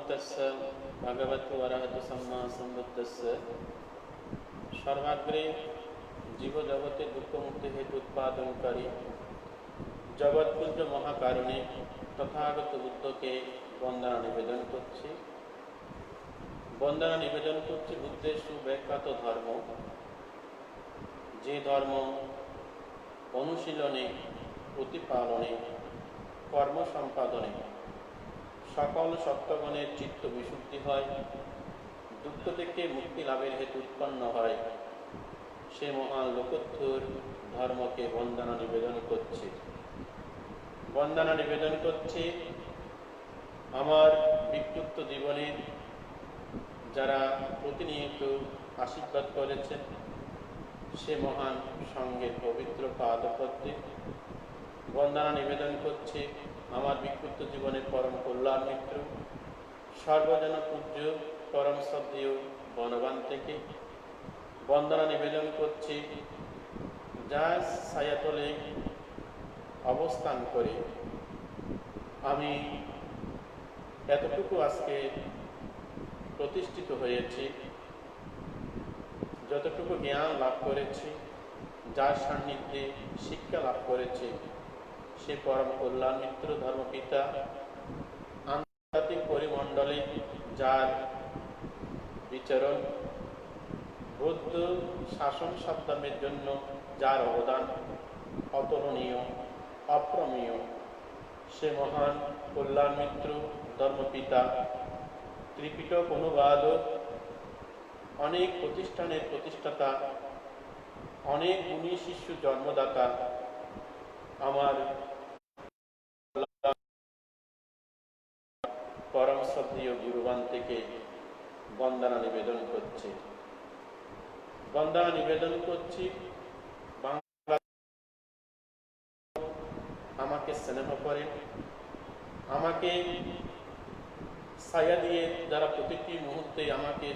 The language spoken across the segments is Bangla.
तस्य भगवतो अरहतो सम्मा सम्बुद्धस्य सर्वाग्रे जीव जगते दुख मुक्ति हेतु उत्पादनकारी जगৎপুঞ্জ মহাকারণে তথাগত বুদ্ধকে বন্দনা নিবেদন করছি। বন্দনা নিবেদন করছি বুদ্ধের সুব্যাখ্যাত ধর্ম, যে ধর্ম অনুশীলনে, প্রতিপালনে, কর্ম সম্পাদনে সকল সত্ত্বগণের চিত্ত বিশুদ্ধি হয়, দুঃখ থেকে মুক্তি লাভের হেতু উৎপন্ন হয়, সে মহান লোকোত্তর ধর্মকে বন্দনা নিবেদন করছি। বন্দনা নিবেদন করছি আমার বিক্ষুব্ধ জীবনের যারা প্রতিনিয়ত আশীর্বাদ করেছেন সে মহান সঙ্গের পবিত্র পাদপদ্মে। বন্দনা নিবেদন করছি আমার বিক্ষুব্ধ জীবনের পরম কল্যাণ মিত্র সর্বজন পূজ্য পরম শ্রদ্ধেয় বনবান থেকে। বন্দনা নিবেদন করছি যার ছায়াতলে অবস্থান করে আমি এতটুকু আজকে প্রতিষ্ঠিত হয়েছি, যতটুকু জ্ঞান লাভ করেছি, যার সান্নিধ্যে শিক্ষা লাভ করেছি, সে পরম কল্যাণ মিত্র ধর্মপিতা আন্তর্জাতিক পরিমণ্ডলে যার বিচরণ, বৌদ্ধ শাসন সাধনের জন্য যার অবদান অতুলনীয়, অপ্রমেয়, সে মহান কল্যাণ মিত্র ধর্মপিতা ত্রিপিটক অনুবাদক, অনেক প্রতিষ্ঠানের প্রতিষ্ঠাতা, অনেক গুণী শিষ্য জন্মদাতা আমার পরম শ্রদ্ধেয় গুরুবান থেকে বন্দনা নিবেদন করছি। বন্দনা নিবেদন করছি আমাকে স্নেহ করে, আমাকে ছায়া দিয়ে যারা প্রতিটি মুহূর্তে আমাকে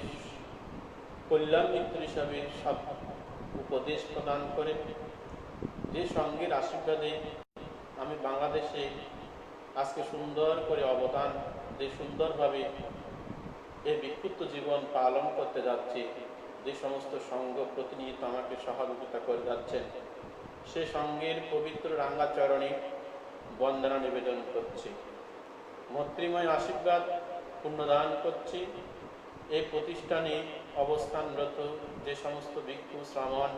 কল্যাণ মিত্র হিসাবে সব উপদেশ প্রদান করে, যে সঙ্গের আশীর্বাদে আমি বাংলাদেশে আজকে সুন্দর করে অবদান, যে সুন্দরভাবে এই বিক্ষুব্ধ জীবন পালন করতে যাচ্ছি, যে সমস্ত সঙ্গ প্রতিনিয়ত আমাকে সহযোগিতা করে যাচ্ছেন, সে সঙ্গের পবিত্র রাঙ্গাচরণে বন্দনা নিবেদন করছি। মৈত্রীময় আশীর্বাদ পুণ্যদান করছি এই প্রতিষ্ঠানে অবস্থানরত যে সমস্ত ভিক্ষু শ্রাবণ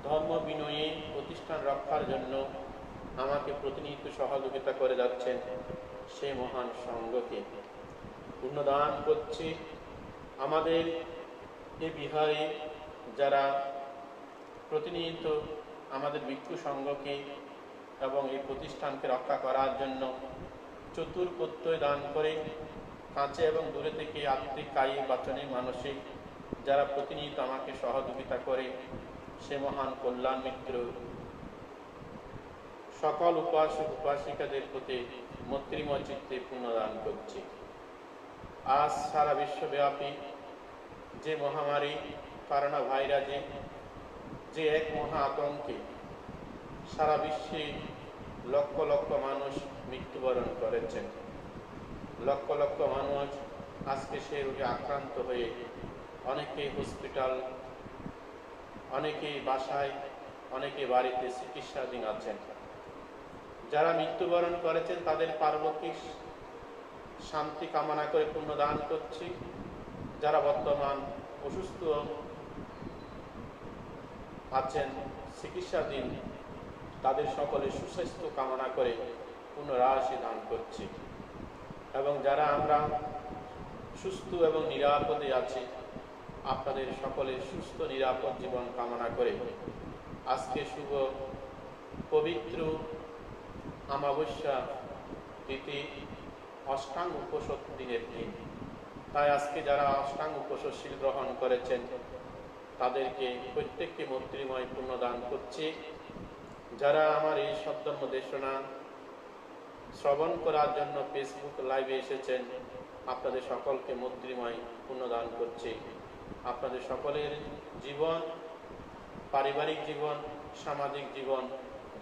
ধর্ম বিনয়ে প্রতিষ্ঠান রক্ষার জন্য আমাকে প্রতিনিয়ত সহযোগিতা করে যাচ্ছেন, সে মহান সঙ্গকে পুণ্যদান করছি। আমাদের এই বিহারে যারা প্রতিনিয়ত আমাদের ভিক্ষু সংঘকে এবং এই প্রতিষ্ঠানকে রক্ষা করার জন্য চতুর্প্রত্যয় দান করে কাছে এবং দূরে থেকে আত্মিক কায়িক বাচনিক মানসিক যারা প্রতিনিয়ত আমাকে সহযোগিতা করে, সে মহান কল্যাণ মিত্র সকল উপাসক উপাসিকাদের প্রতি মৈত্রীময় চিত্তে পুণ্যদান করছি। আজ সারা বিশ্বব্যাপী যে মহামারী করোনা ভাইরাসে যে এক মহা আতঙ্কে সারা বিশ্বে লক্ষ লক্ষ মানুষ মৃত্যুবরণ করেছেন, লক্ষ লক্ষ মানুষ আজকে সে রোগে আক্রান্ত হয়ে অনেকে হসপিটাল, অনেকে বাসায়, অনেকে বাড়িতে চিকিৎসাধীন আছেন। যারা মৃত্যুবরণ করেছেন তাদের পারলৌকিক শান্তি কামনা করে পুণ্যদান করছি। যারা বর্তমান অসুস্থ আছেন, চিকিৎসাধীন, তাদের সকলে সুস্বাস্থ্য কামনা করে পুণ্যরাশি দান করছি। এবং যারা আমরা সুস্থ এবং নিরাপদে আছি, আপনাদের সকলের সুস্থ নিরাপদ জীবন কামনা করে আজকে শুভ পবিত্র অমাবস্যা তিথি অষ্টাঙ্গ উপোষক দিনের দিন। তাই আজকে যারা অষ্টাঙ্গ উপোষক শীল গ্রহণ করেছেন তাদেরকে প্রত্যেককে মৈত্রীময় পুণ্যদান করছি। যারা আমার এই সদ্ধর্ম দেশনা শ্রবণ করার জন্য ফেসবুক লাইভে এসেছেন, আপনাদের সকলকে মৈত্রীময় পুণ্যদান করছি। আপনাদের সকলের জীবন, পারিবারিক জীবন, সামাজিক জীবন,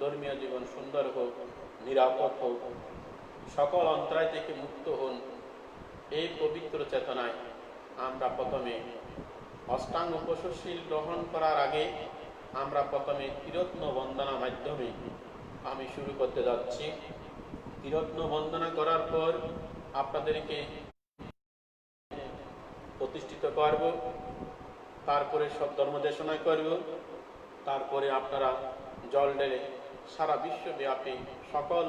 ধর্মীয় জীবন সুন্দর হোক, নিরাপদ হোক, সকল অন্তরায় থেকে মুক্ত হন, এই পবিত্র চেতনায় আমরা প্রথমে অষ্টাঙ্গ উপশীল গ্রহণ করার আগে আমরা প্রথমে ত্রিরত্ন বন্দনা মাধ্যমে আমি শুরু করতে যাচ্ছি। ত্রিরত্ন বন্দনা করার পর আপনাদেরকে প্রতিষ্ঠিত করব, তারপরে সব ধর্ম দেশনা করব, তারপরে আপনারা জল ঢেলে সারা বিশ্বব্যাপী সকল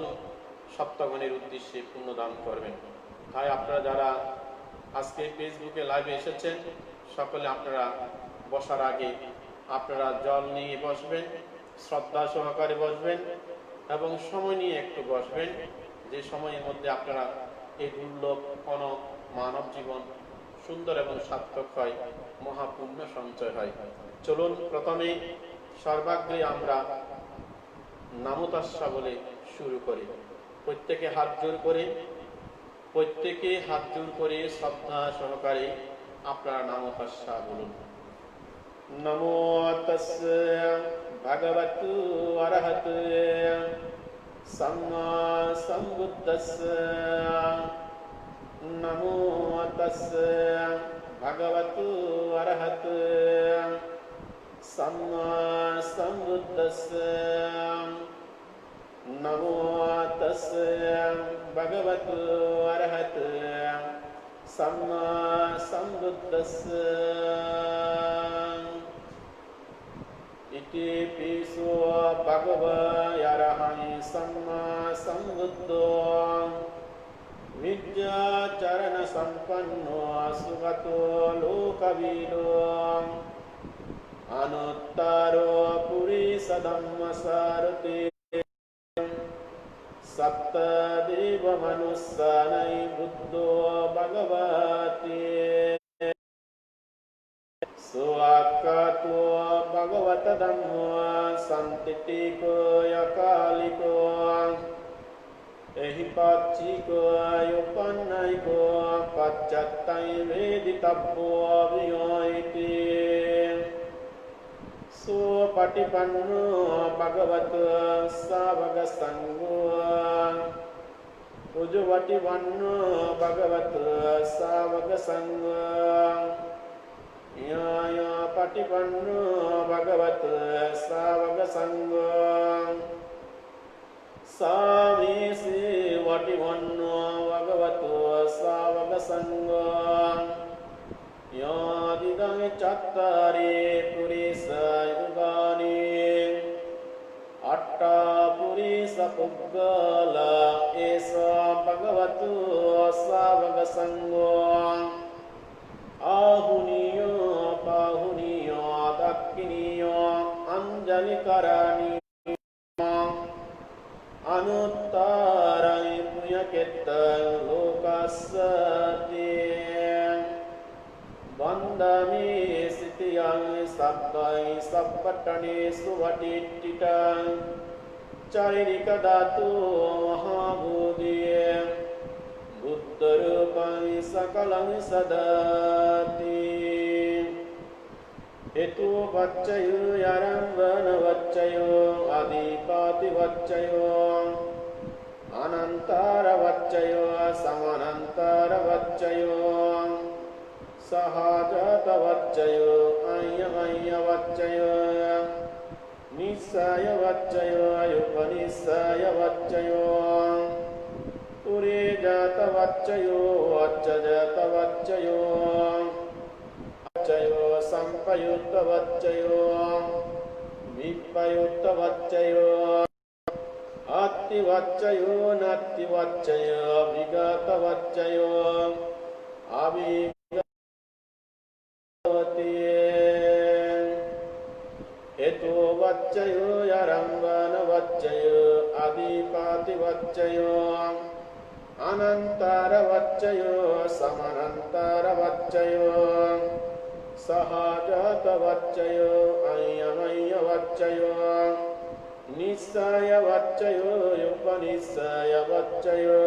সপ্তগণের উদ্দেশ্যে পুণ্যদান করবেন। তাই আপনারা যারা আজকে ফেসবুকে লাইভে এসেছেন সকলে আপনারা বসার আগে আপনারা জল নিয়ে বসবেন, শ্রদ্ধা সহকারে বসবেন এবং সময় নিয়ে একটু বসবেন, যে সময়ের মধ্যে আপনারা এই দুর্লভ কোন মানব জীবন সুন্দর এবং সার্থক হয়, মহাপুণ্য সঞ্চয় হয়। চলুন প্রথমে সর্বাগ্রে আমরা নামো তাস্সা বলে শুরু করি। প্রত্যেকে হাত জোর করে শ্রদ্ধা সহকারে আপনারা নামো তাস্সা বলুন। নমো তাস্সা ভগবতু অরহতু সম্মা সম্বুদ্ধাস্সা। নমো তাস্সা ভগবতু অরহতু सम्मा सम्बुद्धस्य। नमो तस्य भगवतो अरहतो सम्मा सम्बुद्धस्य। इति पिसो भगवयरहं सम्मा सम्बुद्धो विद्याचरण सम्पन्नो सुगतो लोकवीरो अनुत्तरो पुरीश धम्मसारथि। सप्तदेव मनुष्यानै बुद्धो भगवति सुवाक्कातो भगवत धम्मो संतितिको यकालिको एहि पाच्चिको युपन्नैको पश्चात्तै वेदितव्यो वियोइति। सुपटिपन्नो भगवतो सावक संगो उजुवटिपन्नो भगवतो सावक संगो याया पटिपन्नो भगवतो सावक संगो सामीसि वटिपन्नो भगवतो सावक संगो यादिदं चत्तारि पुरीश युगानि अट्टा पुरीश पुग्गल एष भगवतो सावक संगो। आहुनीयो पाहुनीयो दक्षिणीयो अंजलिकरणीयो अनुत्तरं पुण्यकेतं लोकस्य वंदमे सितियं सप्तै सप्पटने सुवटिटिटं चारिकदातो महाबोधिये बुद्धरूपं सकलं सदति। हेतु वच्चयो आरम्भन वच्चयो आदिपाति वच्चयो अनन्तर वच्चयो समानन्तर वच्चयो सहजात वच्चयो अय्य वच्चयो निस्सय वच्चयो उपनिस्सय वच्चयो पुरे जात वच्चयो वच्चजात वच्चयो वच्चयो संपयुक्त वच्चयो विपयुक्त वच्चयो अति वच्चयो नति वच्चयो विगत वच्चयो अभि हेतु वच्चयो आरम्भन वच्चयो आदिपाति वच्चयो अनन्तर वच्चयो समानन्तर वच्चयो सहजात वच्चयो अय्य वच्चयो निस्सय वच्चयो उपनिस्सय वच्चयो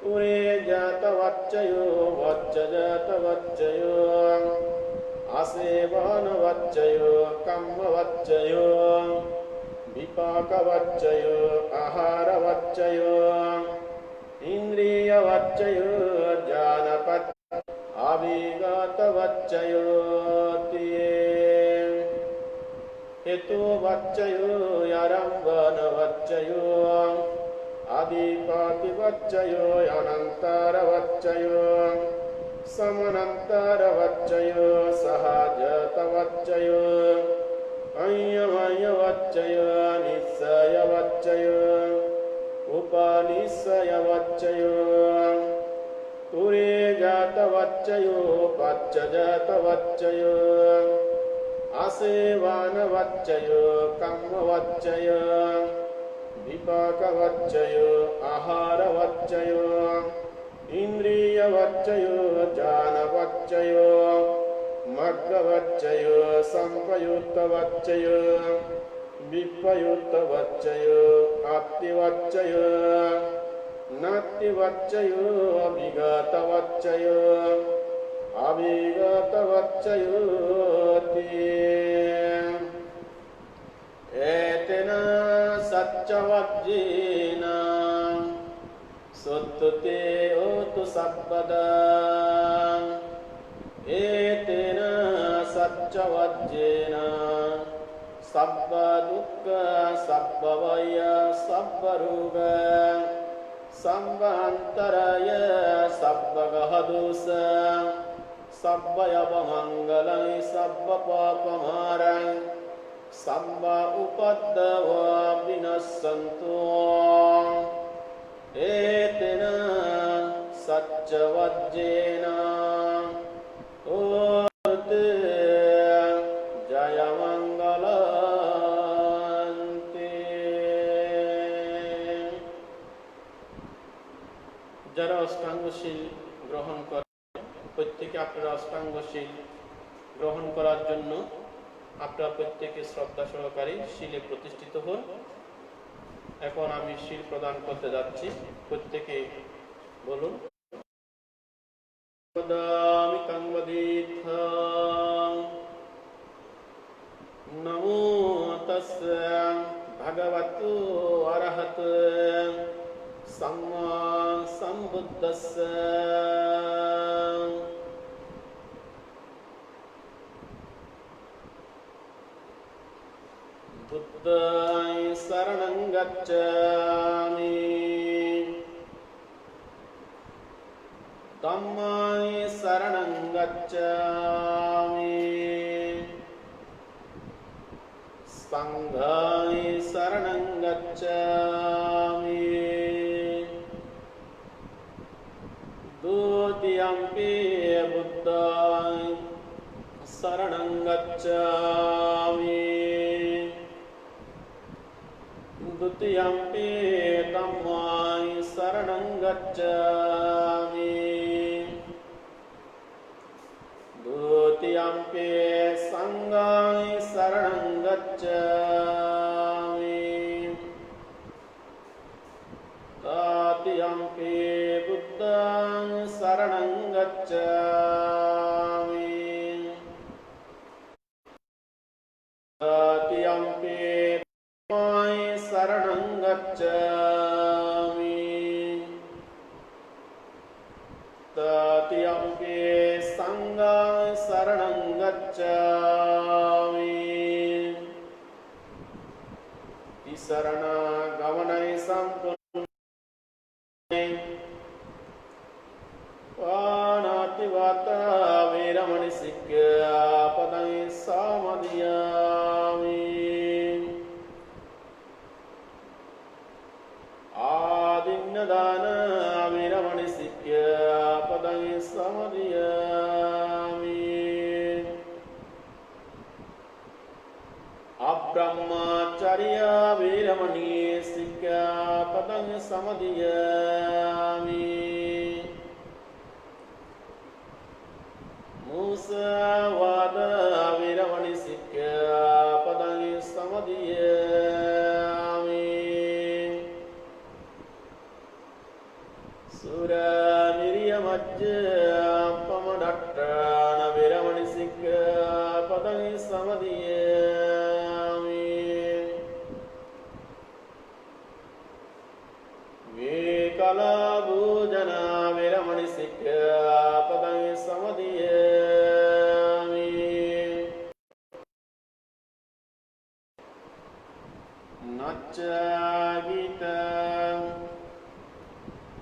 पुरे जात वच्चयो वच्चजात वच्चयो आसेवन वच्चयो कम्म वच्चयो विपाक वच्चयो आहार वच्चयो इंद्रियवच्चयो ज्ञानपच्चयो अभिगतवच्चयो हेतुवच्चयो आरम्भनवच्चयो अधिपतिवच्चयो अनन्तरवच्चयो समनन्तरवच्चयो सहजतवच्चयो अय्यमयवच्चयो निश्चयवच्चयो उपनिश्चयवच्चयो तुरेजातवच्चयो पच्चजातवच्चयो आसेवानवच्चयो कम्मवच्चयो विपाकवच्चयो आहारवच्चयो इंद्रियवच्चयो जानवच्चयो मग्गवच्चयो संपयुक्तवच्चयो विपयुक्तवच्चयो आप्तिवच्चयो नात्तिवच्चयो विगतवच्चयो अभिगतवच्चयो एतेन सच्चवज्जेन सुत्तुते ओतु सब्बदा एतेन सच्चवज्जेन सब्ब दुःख सब्ब भय सब्ब रोग सब्बान्तरय सब्ब गहदोष सब्ब अपमङ्गलं सब्ब पापमारं सब्ब उपद्रव विनश्यन्तु एतेन सच्चवज्जेन ओते जयमङ्गलन्ते। যারা অষ্টাঙ্গশীল গ্রহণ করে প্রত্যেকে আপনারা অষ্টাঙ্গশীল গ্রহণ করার জন্য আপনারা প্রত্যেকে শ্রদ্ধা সহকারে শীলে প্রতিষ্ঠিত হন। এখন আমি শীল প্রদান করতে যাচ্ছি, প্রত্যেকে বলুন নমো তস্যা ভগবতো অরহতো सम्मा सम्बुद्धस्य बुद्धाय शरणं गच्छामि धम्माय शरणं गच्छामि संघाय शरणं गच्छामि द्वितीयम्पि बुद्धाय शरणं गच्छामि द्वितीयम्पि धम्माय शरणं गच्छामि द्वितीयम्पि संघाय शरणं गच्छामि तृतीयम्पि बुद्धां शरणं गच्छामि तृतीयम्पि धम्माय शरणं गच्छामि तृतीयम्पि संघाय शरणं गच्छामि शरणागमने सम्पूर्ण पाणातिवाता Veeramani सिक्खापदं समादयामि आदिन्नदान Veeramani सिक्खापदं समादयामि अब्रह्मचर्य Veeramani सिक्खापदं समादयामि मुसावाद Veeramani सिक्खापदं समादयामि सुरनिर्यमज्जपमदट्टान Veeramani सिक्खापदं समादयामि विकलाभू Anacchagitam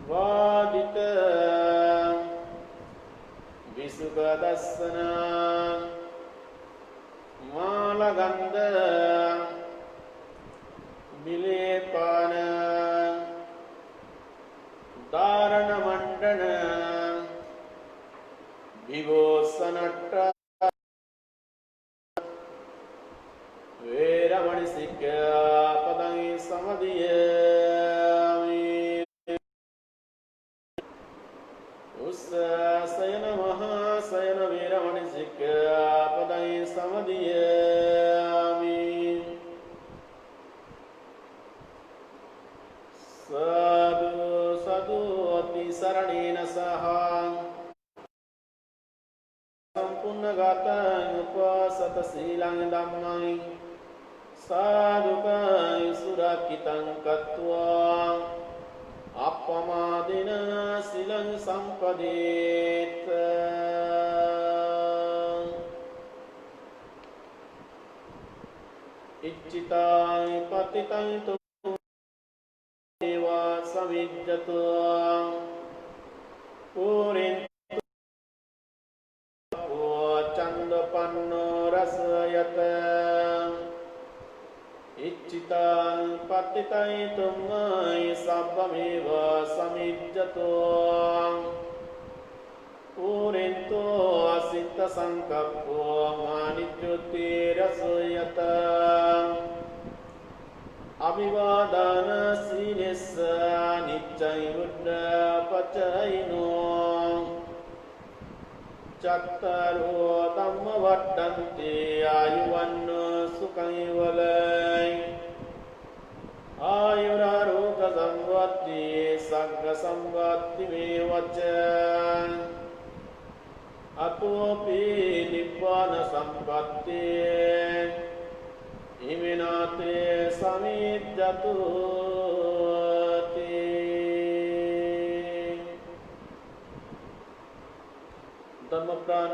Vaditam Visukadasanam Malagandam Vilepanam Dharanamandanam Vibhosanatta Veramani Sikkhapadam Samadhiyami Ussasayana Mahasayana Veramani Sikkhapadam Samadhiyami Sadhu Sadhu Ati Saranena Saham Sampunnagatang Upasata Silang Dhammai Sadhukai Surakitang Katva Appamadina Silang Sampadita Iccitang Patitang Tumeva Samijjatu Purin Chandapanno Rasayata Iccitang Patitai Tumai Sabbameva Samijjatu Purinto Asita Sankappo Manijyoti Rasayata Abhivadana Sinessa Niccai Buddha Pacaino Chattaro Dhamma Vaddhanti Ayuvanna Sukhayivalai Ayuraroga Samvatti Sagga Samvatti Mevacha Atopi Nibbana Sampatti Iminate Samijjatuti ধর্মপ্রাণ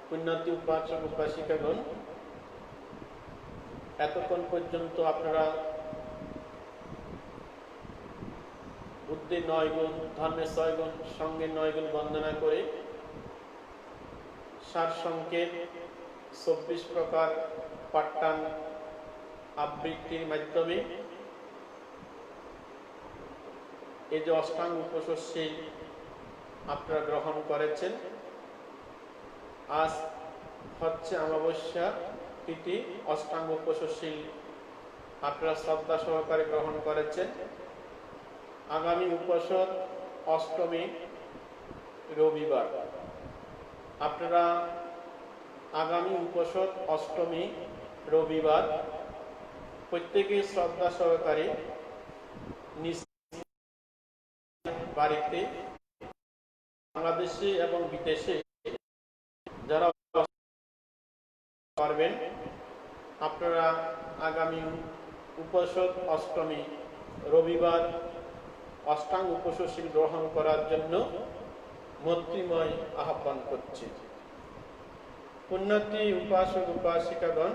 পুণ্যার্থী উপাসক উপাসিকাগণ, এতক্ষণ পর্যন্ত আপনারা বুদ্ধির 9 গুণ, ধর্মের 6 গুণ, সঙ্গের 9 গুণ বন্দনা করে সার সংকেত 24 প্রকার পাঠ্যান আবৃত্তির মাধ্যমে এই যে অষ্টাঙ্গ উপশস্যী আপনারা গ্রহণ করেছেন। আজ হচ্ছে অমাবস্যা তিথি, অষ্টাঙ্গ উপশস্যী আপনারা শ্রদ্ধা সহকারে গ্রহণ করেছেন। আগামী উপসদ অষ্টমী রবিবার, আপনারা আগামী উপসদ অষ্টমী রবিবার প্রত্যেকে শ্রদ্ধা সহকারে নিজ বাড়িতে, বাংলাদেশে এবং বিদেশে যারা পারবেন আপনারা আগামী উপসদ অষ্টমী রবিবার অষ্টাঙ্গ উপশস্যী গ্রহণ করার জন্য মৈত্রীময় আহ্বান করছি। পুণ্যার্থী উপাসক উপাসিকাগণ,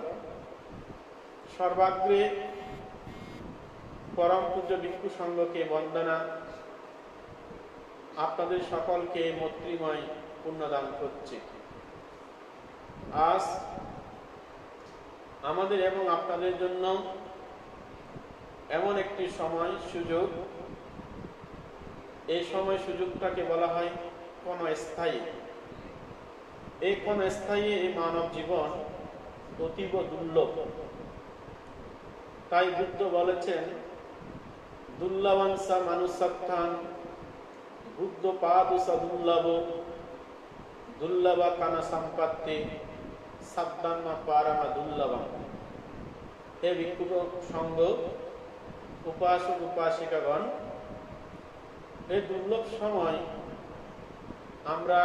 সর্বাগ্রে পরম পূজ্য ভিক্ষু সংঘকে বন্দনা, আপনাদের সকলকে মৈত্রীময় পুণ্যদান করছি। আজ আমাদের এবং আপনাদের জন্য এমন একটি সময় সুযোগ, এই সময় সুযোগটাকে বলা হয় ক্ষণস্থায়ী। এই ক্ষণস্থায়ী এই মানব জীবন অতীব দুর্লভ। তাই বুদ্ধ বলেছেন, দুর্লভাংসা মানুষাত্থান বুদ্ধ পাদুষা দুর্লভ দুর্লভা কানা সম্পত্তি সাবধানা পারামা দুর্লভা। হে ভিক্ষু সংঘ, উপাসক উপাসিকাগণ, এই দুর্লভ সময় আমরা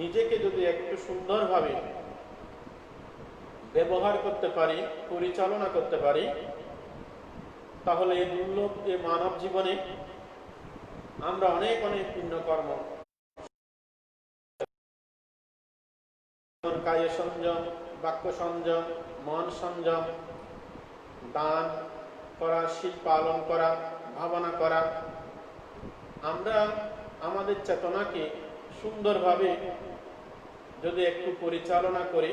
নিজেকে যদি একটু সুন্দরভাবে ব্যবহার করতে পারি, পরিচালনা করতে পারি, তাহলে এই দুর্লভ এই মানব জীবনে আমরা অনেক অনেক পুণ্যকর্ম, কায় সংযম, বাক্য সংযম, মন সংযম, দান, করা, শীল পালন করা, ভাবনা করা, আমরা আমাদের চেতনাকে সুন্দরভাবে যদি একটু পরিচালনা করি,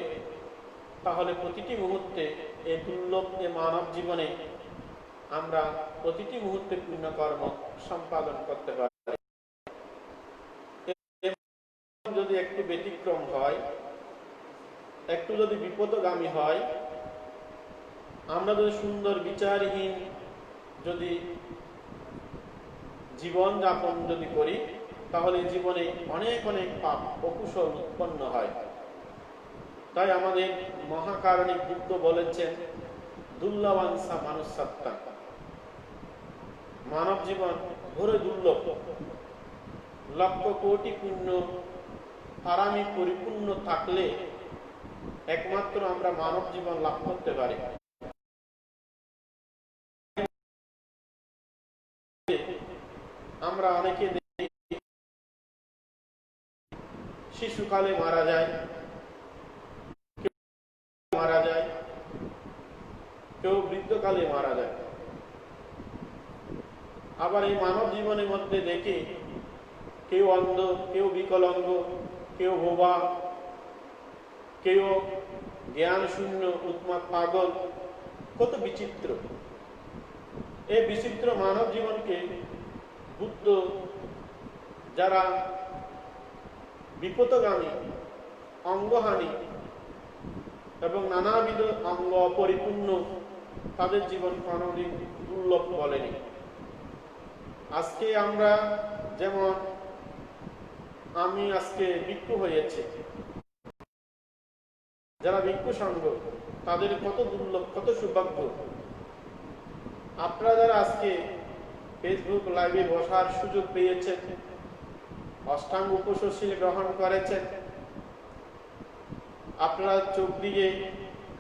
তাহলে প্রতিটি মুহূর্তে এই দুর্লভ এ মানব জীবনে আমরা প্রতিটি মুহূর্তে পুণ্যকর্ম সম্পাদন করতে পারি। যদি একটু ব্যতিক্রম হয়, একটু যদি বিপদগামী হয়, আমরা যদি সুন্দর বিচারহীন যদি জীবন যাপন যদি করি, তাহলে জীবনে অনেক অনেক পাপ অকুশল উৎপন্ন হয়। তাই আমাদের মহাকারণিক বুদ্ধ বলেছেন, দুর্লভাংসা মানুষাত্মা, মানব জীবন ঘোরে দুর্লভ। লক্ষ কোটি পুণ্য পারামি পরিপূর্ণ থাকলে একমাত্র আমরা মানব জীবন লাভ করতে পারি। আমরা অনেকে শিশুকালে মারা যায়, কেউ বৃদ্ধকালে মারা যায়। আবার এই মানব জীবনের মধ্যে দেখি কেউ অন্ধ, কেউ বিকলাঙ্গ, কেউ বোবা, কেউ জ্ঞান শূন্য, উন্মাদ, পাগল, কত বিচিত্র। এই বিচিত্র মানব জীবনকে বুদ্ধ যারা বিপদগামী, অঙ্গহানি এবং নানাবিধ অঙ্গ পরিপূর্ণ, তাদের জীবন কোনদিন দুর্লভ বলেনি। আজকে আমরা যেমন, আমি আজকে ভিক্ষু হয়েছে, যারা ভিক্ষু সংঘ, তাদের কত দুর্লভ, কত সৌভাগ্য। আপনারা যারা আজকে ফেসবুক লাইভে বসার সুযোগ পেয়েছেন, অষ্টাঙ্গ উপশীল গ্রহণ করেছেন, আপনারা চোখ দিয়ে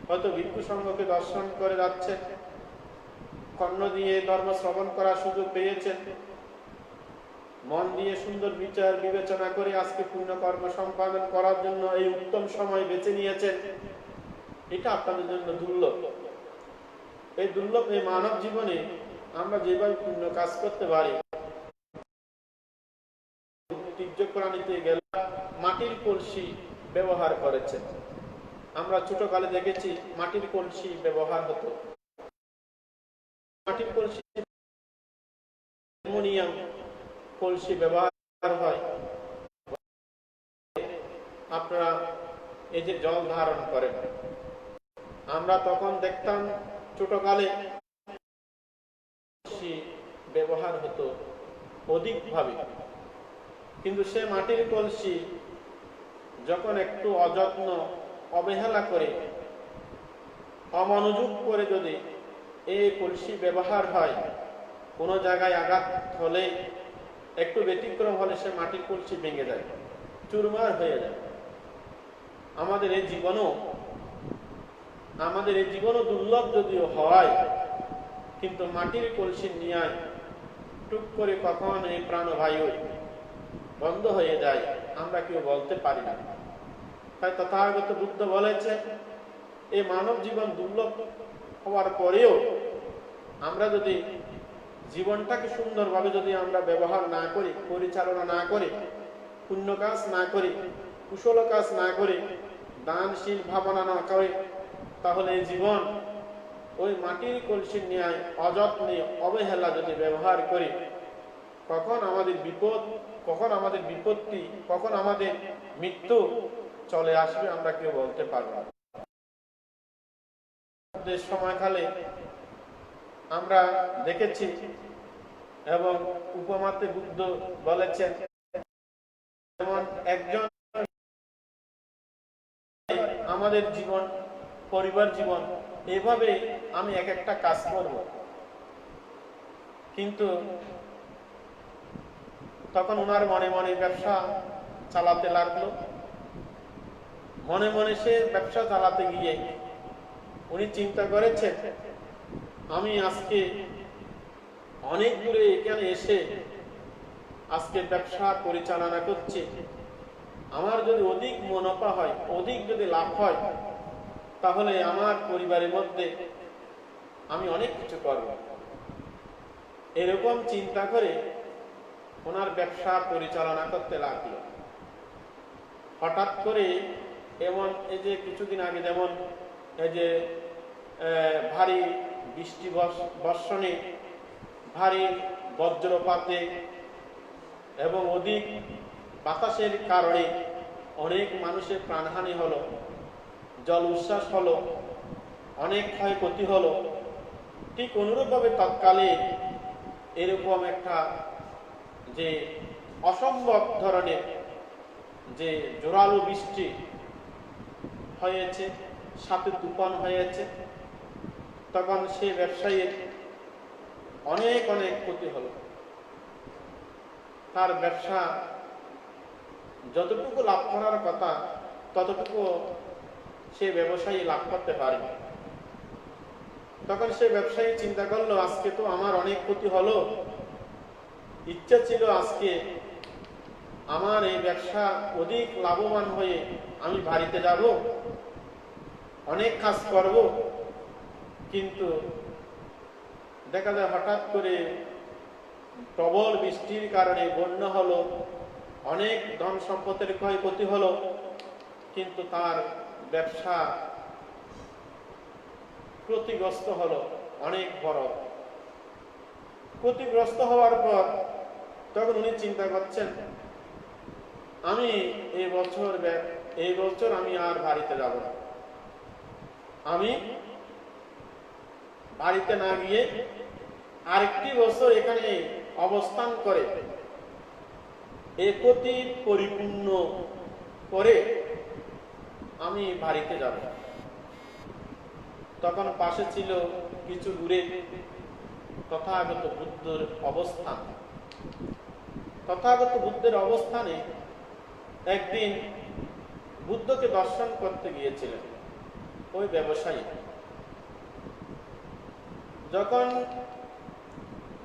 হয়তো ভিক্ষু সংঘকে দর্শন করে যাচ্ছেন, কর্ণ দিয়ে ধর্ম শ্রবণ করার সুযোগ পেয়েছেন, মন দিয়ে সুন্দর বিচার বিবেচনা করে আজকে পুণ্যকর্ম সম্পাদন করার জন্য এই উত্তম সময় বেছে নিয়েছেন। এটা আপনাদের জন্য দুর্লভ। এই দুর্লভ এই মানব জীবনে আমরা যেভাবে পুণ্য কাজ করতে পারি। ঐতিহ্যপ্রাণীতে গেলে মাটির কলসি ব্যবহার করেছে। আমরা ছোটকালে দেখেছি মাটির কলসি ব্যবহার হতো। মাটির কলসি, অ্যালুমিনিয়াম কলসি ব্যবহার হয়। আপনারা এই যে জল ধারণ করেন, আমরা তখন দেখতাম ছোটকালে ব্যবহার হতো অধিকভাবে। কিন্তু সে মাটির কলসি যখন একটু অযত্ন, অবহেলা করে, অমনোযোগ করে যদি এই কলসি ব্যবহার হয়, কোনো জায়গায় আঘাত হলে, একটু ব্যতিক্রম হলে সে মাটির কলসি ভেঙে যায়, চুরমার হয়ে যায়। আমাদের এই জীবনও দুর্লভ যদিও হয়, কিন্তু মাটির কলসি নিয়ে টুক করে কখন এই প্রাণবায়ু বন্ধ হয়ে যায় আমরা কেউ বলতে পারি না। তাই তথাগত বুদ্ধ বলেছে, এই মানব জীবন দুর্লভ হওয়ার পরেও আমরা যদি জীবনটাকে সুন্দরভাবে যদি আমরা ব্যবহার না করি, পরিচালনা না করি, পুণ্য কাজ না করি, কুশল কাজ না করি, দানশীল ভাবনা না করে, তাহলে এই জীবন ওই মাটির কলসির ন্যায় অযত্নে, অবহেলা যদি ব্যবহার করি, কখন আমাদের বিপদ, কখন আমাদের বিপত্তি, কখন আমাদের মৃত্যু চলে আসবে আমরা কেউ বলতে পারব না। সময়কালে আমরা দেখেছি এবং উপমাতে বুদ্ধ বলেছেন, যেমন একজন আমাদের জীবন, পরিবার জীবন, এভাবে আমি এক একটা কাজ করব, কিন্তু তখন ওনার মনে মনে ব্যবসা চালাতে লাগলো। মনে মনে সে ব্যবসা চালাতে গিয়ে উনি চিন্তা করেছেন, আমি আজকে অনেক দূরে এখানে এসে আজকে ব্যবসা পরিচালনা করছি, আমার যদি অধিক মুনাফা হয়, অধিক যদি লাভ হয়, তাহলে আমার পরিবারের মধ্যে আমি অনেক কিছু করব, এরকম চিন্তা করে ওনার ব্যবসা পরিচালনা করতে লাগলো। হঠাৎ করে এমন এই যে কিছুদিন আগে যেমন এই যে ভারী বৃষ্টি বর্ষণে, ভারী বজ্রপাতে এবং অধিক বাতাসের কারণে অনেক মানুষের প্রাণহানি হলো, জল উচ্ছ্বাস হলো, অনেক ক্ষয়ক্ষতি হলো। ঠিক অনুরূপভাবে তৎকালে এরকম একটা যে অসম্ভব ধরনের যে জোরালো বৃষ্টি হয়েছে, সাথে তুফান হয়েছে, তখন সে ব্যবসায়ীর অনেক অনেক ক্ষতি হলো। তার ব্যবসা যতটুকু লাভ করার কথা ততটুকু সে ব্যবসায়ী লাভ করতে পারেনি। তখন সে ব্যবসায়ী চিন্তা করলো, আজকে তো আমার অনেক ক্ষতি হলো, ইচ্ছা ছিল আজকে আমার এই ব্যবসা অধিক লাভবান হয়ে আমি বাড়িতে যাব, অনেক কাজ করব, কিন্তু দেখা যায় হঠাৎ করে প্রবল বৃষ্টির কারণে বন্যা হলো, অনেক ধন সম্পদের ক্ষয়ক্ষতি হলো, কিন্তু তার ব্যবসা ক্ষতিগ্রস্ত হলো, অনেক বড় ক্ষতিগ্রস্ত হওয়ার পর তখন উনি চিন্তা করছেন, আমি এই বছর আমি আর বাড়িতে যাব না, আমি বাড়িতে না গিয়ে আরেকটি বছর এখানে অবস্থান করে এই ক্ষতি পরিপূর্ণ করে আমি বাড়িতে যাব। তখন পাশে ছিল কিছু দূরে তথাগত বুদ্ধের অবস্থান। তথাগত বুদ্ধের অবস্থানে একদিন বুদ্ধকে দর্শন করতে গিয়েছিলেন ওই ব্যবসায়ী। যখন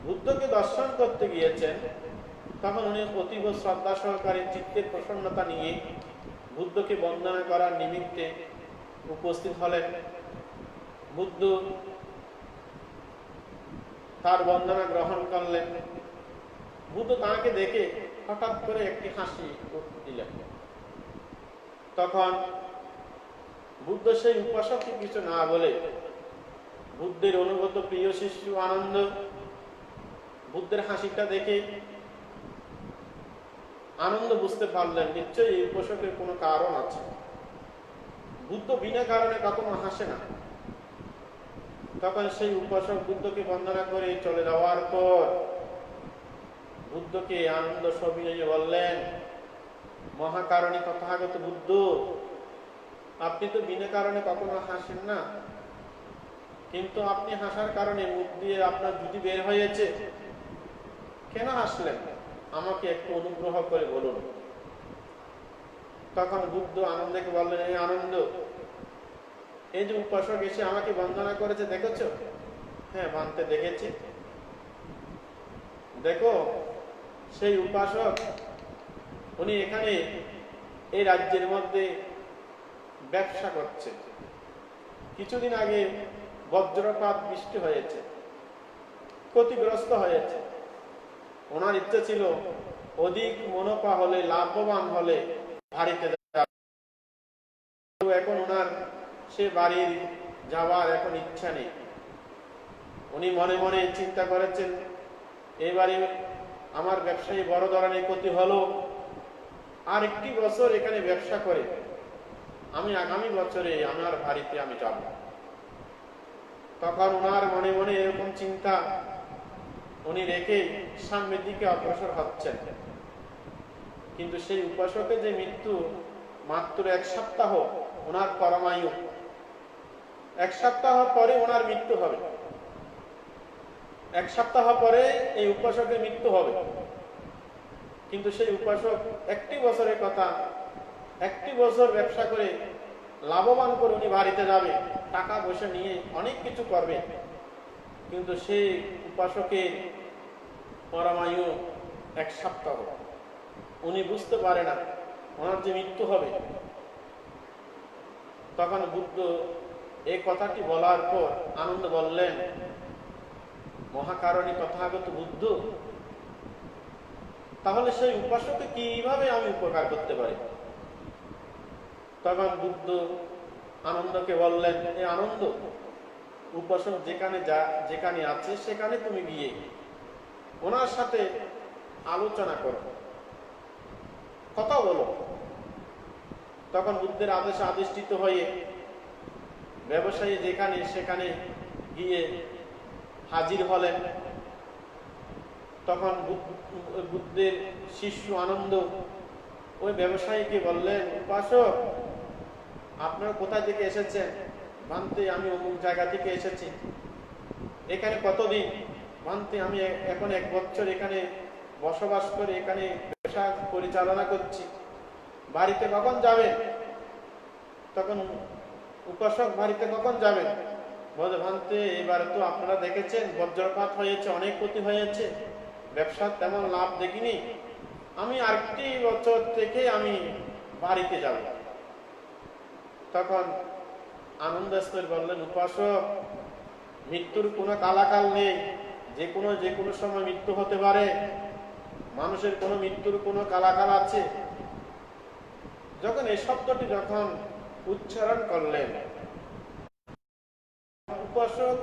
বুদ্ধকে দর্শন করতে গিয়েছেন তখন উনি অতীব শ্রদ্ধা সহকারে চিত্তের প্রসন্নতা নিয়ে বুদ্ধকে বন্দনা করার নিমিত্তে উপস্থিত হলেন। বুদ্ধ তার বন্দনা গ্রহণ করলেন। বুদ্ধ তাকে দেখে হঠাৎ করে একটি হাসি দিলেন। তখন বুদ্ধ সেই উপাসককে কিছু না বলে বুদ্ধের অনুগত প্রিয় শিষ্য আনন্দ বুদ্ধের হাসিটা দেখে আনন্দ বুঝতে পারলেন নিশ্চয়ই এই উপাসকের কোনো কারণ আছে। বুদ্ধ বিনা কারণে কখনো হাসে না। তখন সেই উপাসক বুদ্ধকে বন্দনা করে চলে যাওয়ার পর বুদ্ধকে আনন্দ সবিনয়ে বললেন, মহাকারণী তথাগত বুদ্ধ, আপনি তো বিনা কারণে কখনো হাসেন না, কিন্তু আপনি হাসার কারণে মুখ দিয়ে আপনার জুতি বের হয়েছে, কেন হাসলেন? আমাকে একটু অনুগ্রহ করে বলুন। তখন বুদ্ধ আনন্দকে বললেন, এই আনন্দ, এই যে উপাসক এসে আমাকে বন্দনা করেছে দেখেছ? হ্যাঁ, বানতে দেখেছি। দেখো, সেই উপাসক উনি এখানে এই রাজ্যের মধ্যে ব্যবসা করছে। কিছুদিন আগে বজ্রপাত বৃষ্টি হয়েছে, ক্ষতিগ্রস্ত হয়েছে। ওনার ইচ্ছা ছিল অধিক মুনাফা হলে, লাভবান হলে বাড়িতে যাবে। এখন ওনার সে বাড়ির যাওয়ার এখন ইচ্ছা নেই। উনি মনে মনে চিন্তা করেছেন, এবারে আমার ব্যবসায়ী বড় ধরনের ক্ষতি হলো, আর একটি বছর এখানে ব্যবসা করে আমি আগামী বছরে আমার বাড়িতে আমি যাব। তখন ওনার মনে মনে এরকম চিন্তা উনি রেখে সামনের দিকে অগ্রসর হচ্ছেন। কিন্তু সেই উপাসকের যে মৃত্যু মাত্র 1 সপ্তাহ, ওনার পরমায়ু 1 সপ্তাহ পরে ওনার মৃত্যু হবে। 1 সপ্তাহ পরে এই উপাসকের মৃত্যু হবে। কিন্তু সেই উপাসক একটি বছরের কথা, একটি বছর ব্যবসা করে লাভবান করে উনি বাড়িতে যাবে, টাকা পয়সা নিয়ে অনেক কিছু করবে। কিন্তু সেই উপাসকের পরমায়ু 1 সপ্তাহ। উনি বুঝতে পারে না ওনার যে মৃত্যু হবে। তখন বুদ্ধ এই কথাটি বলার পর আনন্দ বললেন, মহাকারণী তথাগত বুদ্ধ, তাহলে সেই উপাসককে কিভাবে আমি উপকার করতে পারি? তখন বুদ্ধ আনন্দকে বললেন, এ আনন্দ, উপাসক যেখানে আছে সেখানে তুমি গিয়ে ওনার সাথে আলোচনা করো, কথা বলো। তখন বুদ্ধের আদেশে আদিষ্ঠিত হয়ে ব্যবসায়ী যেখানে সেখানে গিয়ে হাজির হলেন। তখন বুদ্ধের শিষ্য আনন্দ ওই ব্যবসায়ীকে বললেন, উপাসক, আপনার কোথা থেকে এসেছেন? ভান্তে, আমি অমুক জায়গা থেকে এসেছি। এখানে কতদিন? ভান্তে, আমি এখন 1 বছর এখানে বসবাস করে এখানে ব্যবসা পরিচালনা করছি। বাড়িতে কখন যাবেন? তখন উপাসক, বাড়িতে কখন যাবেন? বলে, ভান্তে, এবারে তো আপনারা দেখেছেন বজ্রপাত হয়েছে, অনেক ক্ষতি হয়েছে, ব্যবসার তেমন লাভ দেখিনি, আমি আরেকটি বছর থেকে আমি বাড়িতে যাব। তখন আনন্দস্তর বললেন, উপাসক, মৃত্যুর কোনো কালাকাল নেই, যে কোনো সময় মৃত্যু হতে পারে। মানুষের কোনো মৃত্যুর কোনো কালাকাল আছে? যখন এই শব্দটি যখন উচ্চারণ করলেন, উপাসক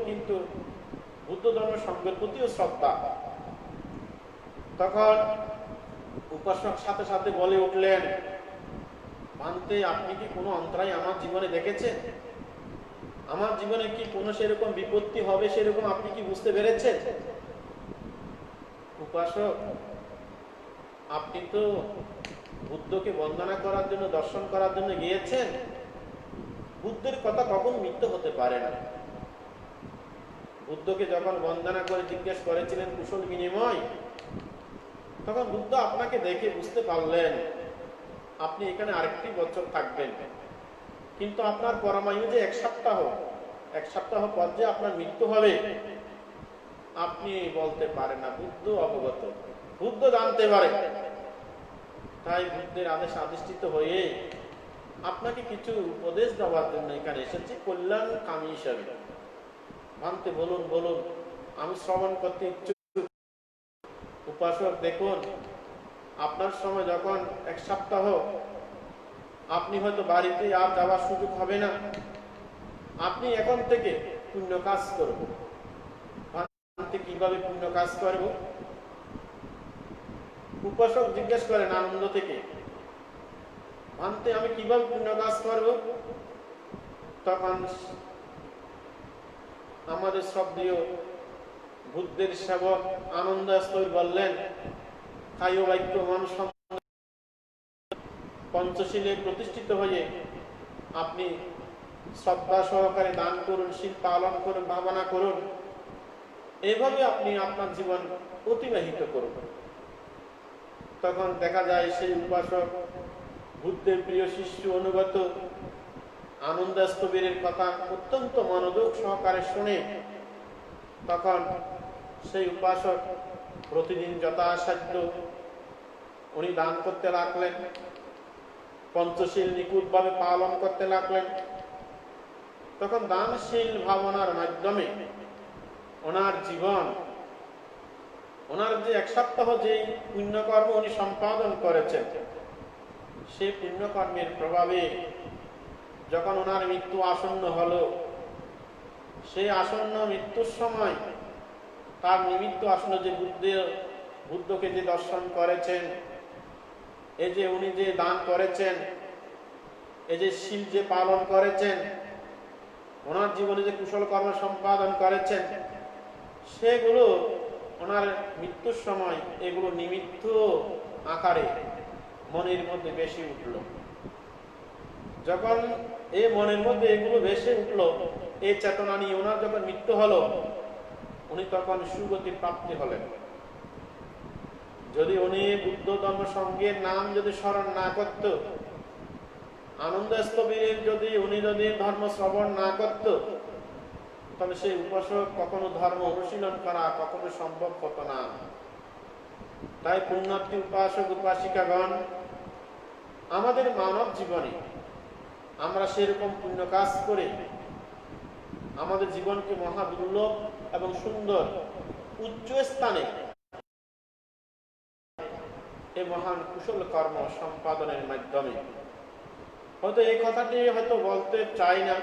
কিন্তু বুদ্ধ ধর্ম সঙ্গের প্রতিও শ্রদ্ধা। তখন উপাসক সাথে সাথে বলে উঠলেন, ভান্তে, আপনি কি কোনো অন্তরায় আমার জীবনে দেখেছেন? আমার জীবনে কি কোনো সেরকম বিপত্তি হবে সেরকম আপনি কি বুঝতে পেরেছেন? উপাসক, আপনি তো বুদ্ধকে বন্দনা করার জন্য, দর্শন করার জন্য গিয়েছেন, বুদ্ধের কথা কখন মিথ্যে হতে পারে না। বুদ্ধকে যখন বন্দনা করে জিজ্ঞেস করেছিলেন কুশল বিনিময়, তখন বুদ্ধ আপনাকে দেখে বুঝতে পারলেন আপনি এখানে আরেকটি বছর থাকবেন, কিন্তু আপনার পরমায়ু যে 1 সপ্তাহ পর যে আপনার মৃত্যু হবে আপনি বলতে পারেন না। বুদ্ধ অবগত, বুদ্ধ জানতে পারে। তাই বুদ্ধের আদেশে আদিষ্ঠিত হয়ে আপনাকে কিছু উপদেশ দেওয়ার জন্য এখানে এসেছি, কল্যাণকামী হিসাবে। ভান্তে, বলুন বলুন, আমি শ্রবণ করতে ইচ্ছুক। উপাসক, দেখুন, আপনার সময় যখন 1 সপ্তাহ, আপনি হয়তো বাড়িতে আর যাওয়ার সুযোগ হবে না। আপনি এখন থেকে পুণ্য কাজ করব। ভান্তে, কিভাবে পুণ্য কাজ করব? উপাসক জিজ্ঞেস করেন আনন্দ থেকে, ভান্তে, আমি কিভাবে পুণ্য কাজ করব? তখন আমাদের শ্রদ্ধেয় বুদ্ধের সেবক আনন্দস্তর বললেন, কায় বাক্য মন পঞ্চশীলে প্রতিষ্ঠিত হয়ে আপনি শ্রদ্ধা সহকারে দান করুন, শীল পালন করুন, ভাবনা করুন, এইভাবে আপনি আপনার জীবন অতিবাহিত করুন। তখন দেখা যায় সেই উপাসক বুদ্ধের প্রিয় শিষ্য অনুগত আনন্দস্তবীরের কথা অত্যন্ত মনোযোগ সহকারে শুনে তখন সেই উপাসক প্রতিদিন যথাসাধ্য উনি দান করতে লাগলেন, পঞ্চশীল নিখুঁতভাবে পালন করতে লাগলেন। তখন দানশীল ভাবনার মাধ্যমে ওনার জীবন, ওনার যে 1 সপ্তাহ যে পুণ্যকর্ম উনি সম্পাদন করেছেন, সেই পুণ্যকর্মের প্রভাবে যখন ওনার মৃত্যু আসন্ন হলো, সেই আসন্ন মৃত্যুর সময় তার নিমিত্ত আসন্ন যে বুদ্ধকে যে দর্শন করেছেন, এই যে উনি যে দান করেছেন, এই যে শীল যে পালন করেছেন, ওনার জীবনে যে কুশল কর্ম সম্পাদন করেছেন, সেগুলো ওনার মৃত্যুর সময় এগুলো নিমিত্ত আকারে মনের মধ্যে বেশি উঠল। যখন এই মনের মধ্যে এগুলো বেশি উঠল, এই চেতনা নিয়ে ওনার যখন মৃত্যু হলো, উনি তখন সুগতি প্রাপ্তি হলেন। যদি উনি বুদ্ধ ধর্ম সঙ্গের নাম যদি স্মরণ না করত, আনন্দস্তবীরের উনি যদি ধর্ম শ্রবণ না করত, তবে সেই উপাসক কখনো ধর্ম অনুশীলন করা কখনো সম্ভব হতো না। তাই পুণ্যার্থী উপাসক উপাসিকাগণ, আমাদের মানব জীবনে আমরা সেরকম পুণ্য কাজ করে আমাদের জীবনকে মহা দুর্লভ এবং সুন্দর উচ্চ স্থানে এই মহান কুশল কর্ম সম্পাদনের মাধ্যমে। হয়তো এই কথাটি হয়তো বলতে চাই না,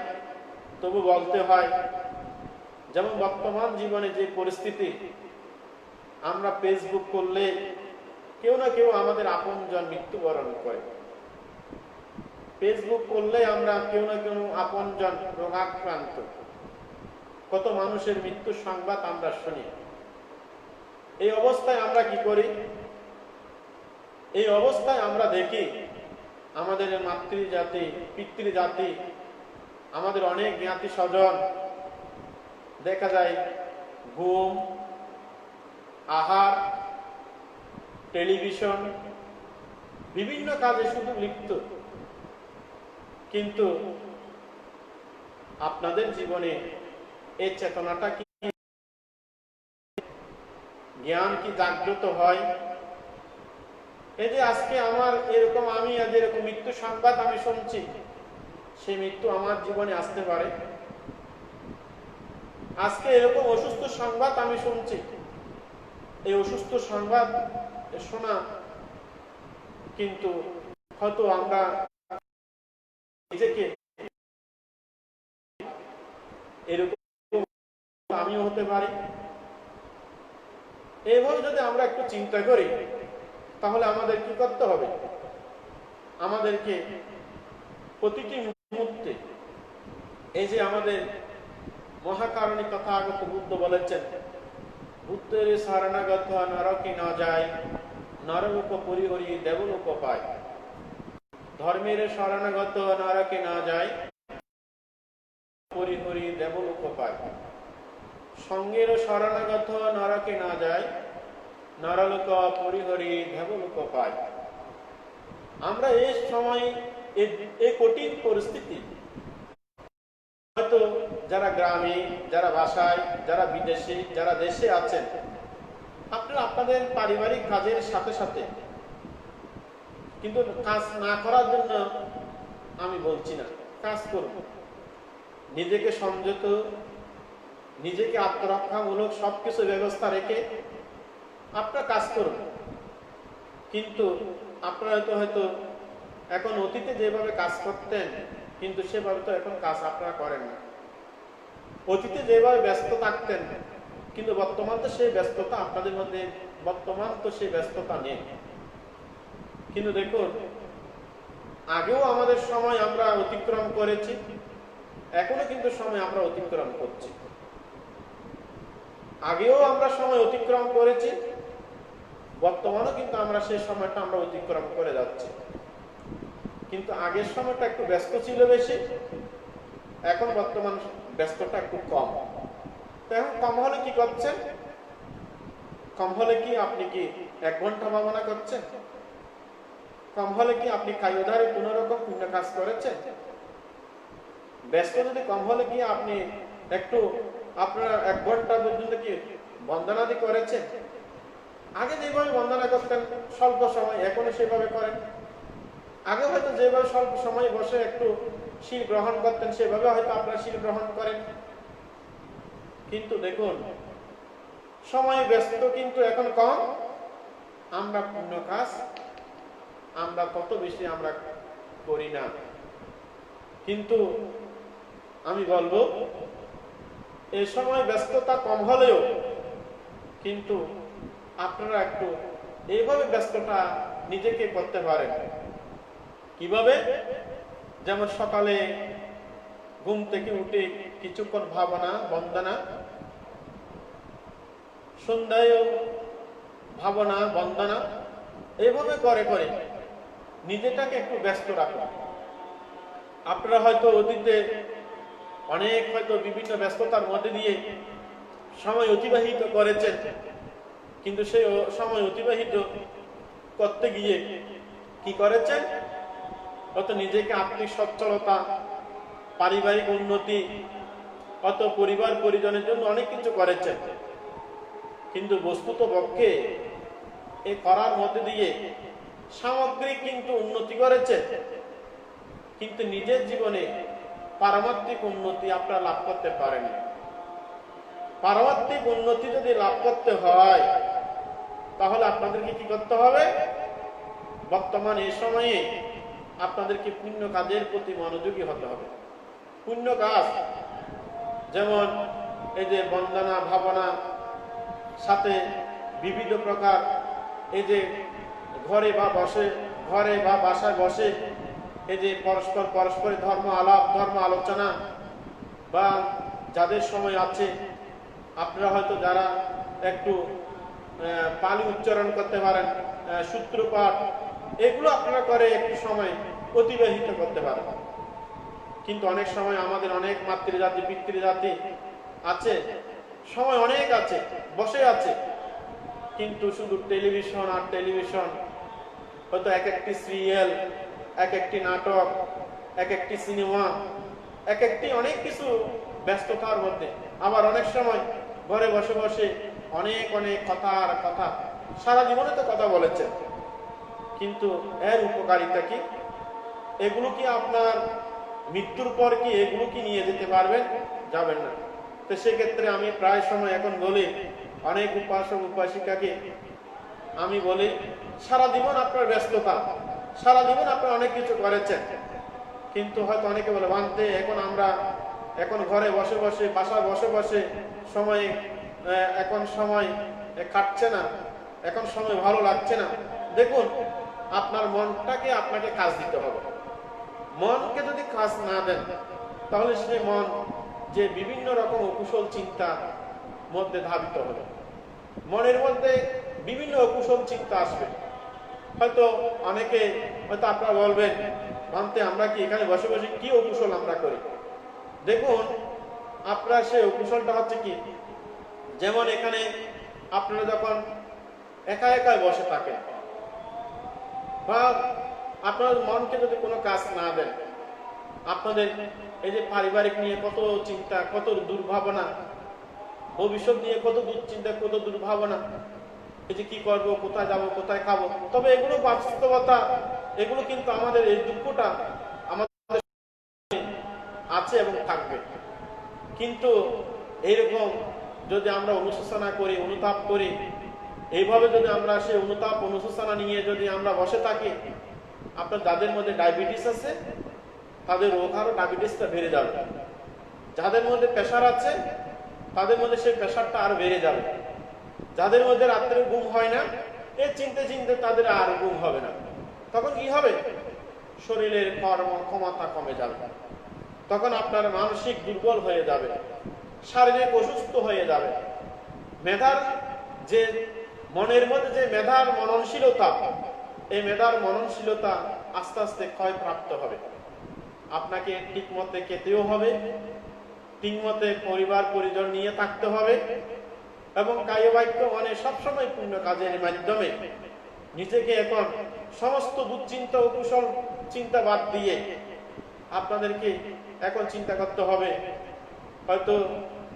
তবু বলতে হয়। যেমন বর্তমান জীবনে যে পরিস্থিতি, আমরা ফেসবুক করলে কেউ না কেউ আমাদের আপনজন মৃত্যুবরণ করে। ফেসবুক করলে আমরা কেউ না কেউ আপনজন রোগাক্রান্ত, কত মানুষের মৃত্যুর সংবাদ আমরা শুনি। এই অবস্থায় আমরা কি করি? এই অবস্থায় আমরা দেখি আমাদের মাতৃজাতি, পিতৃজাতি, আমাদের অনেক জ্ঞাতি স্বজন দেখা যায় ঘুম, আহার, টেলিভিশন, বিভিন্ন কাজে শুধু লিপ্ত। কিন্তু আপনাদের জীবনে এই চেতনাটা কি, জ্ঞান কি জাগ্রত হয়? এই যে আজকে আমার এরকম, আমি আজ এরকম মৃত্যু সংবাদ আমি শুনছি, সেই মৃত্যু আমার জীবনে আসতে পারে। আজকে এরকম অসুস্থ সংবাদ আমি শুনছি, এই অসুস্থ সংবাদ শোনা কিন্তু হয়তো আমরা নিজেকে এরকম আমিও হতে পারি। এইভাবে যদি আমরা একটু চিন্তা করি, তাহলে আমাদের কি করতে হবে? আমাদেরকে প্রতিটি মুহূর্তে, এই যে আমাদের মহাকারণী তথাগত বুদ্ধ বলেছেন, বুদ্ধের শরণাগত নরকে না যায়, নরলোক পরিহরি দেবলোক পায়। ধর্মের শরণাগত নরকে না যায়, পরিহরি দেবলোক পায়। সঙ্গের শরণাগত নরকে না যায়, নরলোক পরিহরি দেবলোক পায়। আমরা এই সময় এই কঠিন পরিস্থিতি, হয়তো যারা গ্রামে, যারা বাসায়, যারা বিদেশে, যারা দেশে আছেন, আপনারা আপনাদের পারিবারিক কাজের সাথে সাথে, কিন্তু কাজ না করার জন্য আমি বলছি না, কাজ করব। নিজেকে সংযত, নিজেকে আত্মরক্ষামূলক সবকিছু ব্যবস্থা রেখে আপনারা কাজ করুন। কিন্তু আপনারা হয়তো এখন অতীতে যেভাবে কাজ করতেন, কিন্তু সেভাবে তো এখন কাজ আপনারা করেন না। অতীতে যেভাবে ব্যস্ত থাকতেন, কিন্তু বর্তমান তো সেই ব্যস্ততা আপনাদের মধ্যে, বর্তমান তো সেই ব্যস্ততা নেই। কিন্তু দেখুন, আগেও আমাদের সময় আমরা অতিক্রম করেছি, এখনো কিন্তু সময় আমরা অতিক্রম করছি। আগেও আমরা সময় অতিক্রম করেছি, বর্তমানেও কিন্তু আমরা সেই সময়টা আমরা অতিক্রম করে যাচ্ছি। কিন্তু আগের সময়টা একটু ব্যস্ত ছিল বেশি, এখন বর্তমান ব্যস্ততা একটু কম। তো এখন কম হলে কি করছেন? কম হলে কি আপনি কি 1 ঘন্টা ভাবনা করছেন? কম হলে কি আপনি কায়ুধারে কোন রকম পুণ্য কাজ করেছেন? ব্যস্ত যদি কম হলে কি আপনি একটু আপনারা 1 ঘন্টা পর্যন্ত কি বন্দনাদি করেছেন? আগে যেভাবে বন্দনা করতেন স্বল্প সময়, এখনো সেভাবে করেন। আগে হয়তো যেভাবে স্বল্প সময় বসে একটু শীল গ্রহণ করতেন, সেভাবে হয়তো আপনারা শীল গ্রহণ করেন। কিন্তু দেখুন, সময় ব্যস্ত কিন্তু এখন কম, আমরা পুণ্য কাজ আমরা কত বেশি আমরা করি না। কিন্তু আমি বলবো, এই সময় ব্যস্ততা কম হলেও কিন্তু আপনারা একটু এইভাবে ব্যস্ততা নিজেকে করতে পারেন। কিভাবে? যেমন সকালে ঘুম থেকে উঠে কিছুক্ষণ ভাবনা বন্দনা, সন্ধ্যায় ভাবনা বন্দনা, এইভাবে করে করে নিজেটাকে একটু ব্যস্ত রাখুন। আপনারা হয়তো অতীতে অনেক হয়তো বিভিন্ন ব্যস্ততার মধ্যে দিয়ে সময় অতিবাহিত করেছেন, কিন্তু সেই সময় অতিবাহিত করতে গিয়ে কি করেছেন? অত নিজেকে আর্থিক সচ্ছলতা, পারিবারিক উন্নতি, অত পরিবার পরিজনের জন্য অনেক কিছু করেছেন। কিন্তু বস্তুত পক্ষে এই করার মধ্যে দিয়ে সামগ্রিক কিন্তু উন্নতি করেছেন, কিন্তু নিজের জীবনে পারমাত্মিক উন্নতি আপনারা লাভ করতে পারেন। পারমাত্মিক উন্নতি যদি লাভ করতে হয় তাহলে আপনাদেরকে কি করতে হবে? বর্তমান এই সময়ে আপনাদেরকে পুণ্য কাজের প্রতি মনোযোগী হতে হবে। পুণ্য কাজ যেমন এই যে বন্দনা ভাবনা, সাথে বিবিধ প্রকার এই যে ঘরে বা বাসায় বসে এই যে পরস্পরের ধর্ম আলাপ, ধর্ম আলোচনা, বা যাদের সময় আছে আপনারা হয়তো যারা একটু পালি উচ্চারণ করতে পারেন, সূত্রপাঠ, এগুলো আপনারা করে একটু সময় অতিবাহিত করতে পারেন। কিন্তু অনেক সময় আমাদের অনেক মাতৃজাতি পিতৃজাতি আছে, সময় অনেক আছে, বসে আছে, কিন্তু শুধু টেলিভিশন আর টেলিভিশন, হয়তো এক একটি সিরিয়াল, এক একটি নাটক, এক একটি সিনেমা, এক একটি অনেক কিছু ব্যস্ততার মধ্যে। আবার অনেক সময় ঘরে বসে বসে অনেক অনেক কথা, সারা জীবনে তো কথা বলেছেন, কিন্তু এর উপকারিতা কি? এগুলো কি আপনার মৃত্যুর পর কি এগুলো কি নিয়ে যেতে পারবেন? যাবেন না। তো সেক্ষেত্রে আমি প্রায় সময় এখন বলি অনেক উপাসক উপাসিকাকে আমি বলি, সারা জীবন আপনার ব্যস্ততা, সারা জীবন আপনার অনেক কিছু করেছেন, কিন্তু হয়তো অনেকে বলে বানতে এখন ঘরে বসে বসে, বাসায় বসে বসে সময় এখন সময় কাটছে না, এখন সময় ভালো লাগছে না। দেখুন, আপনার মনটাকে আপনাকে কাজ দিতে হবে। মনকে যদি কাজ না দেন তাহলে সেই মন যে বিভিন্ন রকম অকুশল চিন্তা মধ্যে ধাবিত হবে, মনের মধ্যে বিভিন্ন অকুশল চিন্তা আসবে। হয়তো আপনারা বলবেন, ভাবতে আমরা কি এখানে বসে বসে কি অকুশল আমরা করি? দেখুন, আপনার সেই অকুশলটা হচ্ছে কি, যেমন এখানে আপনারা যখন একা একাই বসে থাকেন, বা আপনার মনকে যদি কোনো কাজ না দেন, আপনাদের এই যে পারিবারিক নিয়ে কত চিন্তা, কত দুর্ভাবনা, ভবিষ্যৎ নিয়ে কত দুশ্চিন্তা, কত দুর্ভাবনা, এই যে কি করব, কোথায় যাব, কোথায় খাবো, তবে এগুলো বাস্তবতা, এগুলো কিন্তু আমাদের এই দুঃখটা আমাদের আছে এবং থাকবে। কিন্তু এইরকম যদি আমরা অনুশোচনা করি, অনুতাপ করি, এইভাবে যদি আমরা সেই অনুতাপ অনুশোচনা নিয়ে যদি আমরা বসে থাকি, আপনার যাদের মধ্যে ডায়াবেটিস আছে তাদের রোগ আরো ডায়াবেটিসটা বেড়ে যাবে, যাদের মধ্যে প্রেশার আছে তাদের মধ্যে সেই প্রেশারটা আরো বেড়ে যাবে, যাদের মধ্যে রাত্রে ঘুম হয় না, এই চিনতে চিনতে তাদের আর ঘুম হবে না। তখন কি হবে? শরীরের ক্ষমতা কমে যাবে, তখন আপনার মানসিক দুর্বল হয়ে যাবে, শারীরিক অসুস্থ হয়ে যাবে। মনের মধ্যে যে মেধার মননশীলতা, এই মেধার মননশীলতা আস্তে আস্তে ক্ষয়প্রাপ্ত হবে। আপনাকে ঠিক মতে খেতেও হবে, ঠিক মতে পরিবার পরিজন নিয়ে থাকতে হবে, এবং কায় বাক্য মানে সবসময় পূর্ণ কাজের মাধ্যমে নিজেকে এখন সমস্ত দুশ্চিন্তা ও কুশল চিন্তা বাদ দিয়ে আপনাদেরকে এখন চিন্তা করতে হবে, হয়তো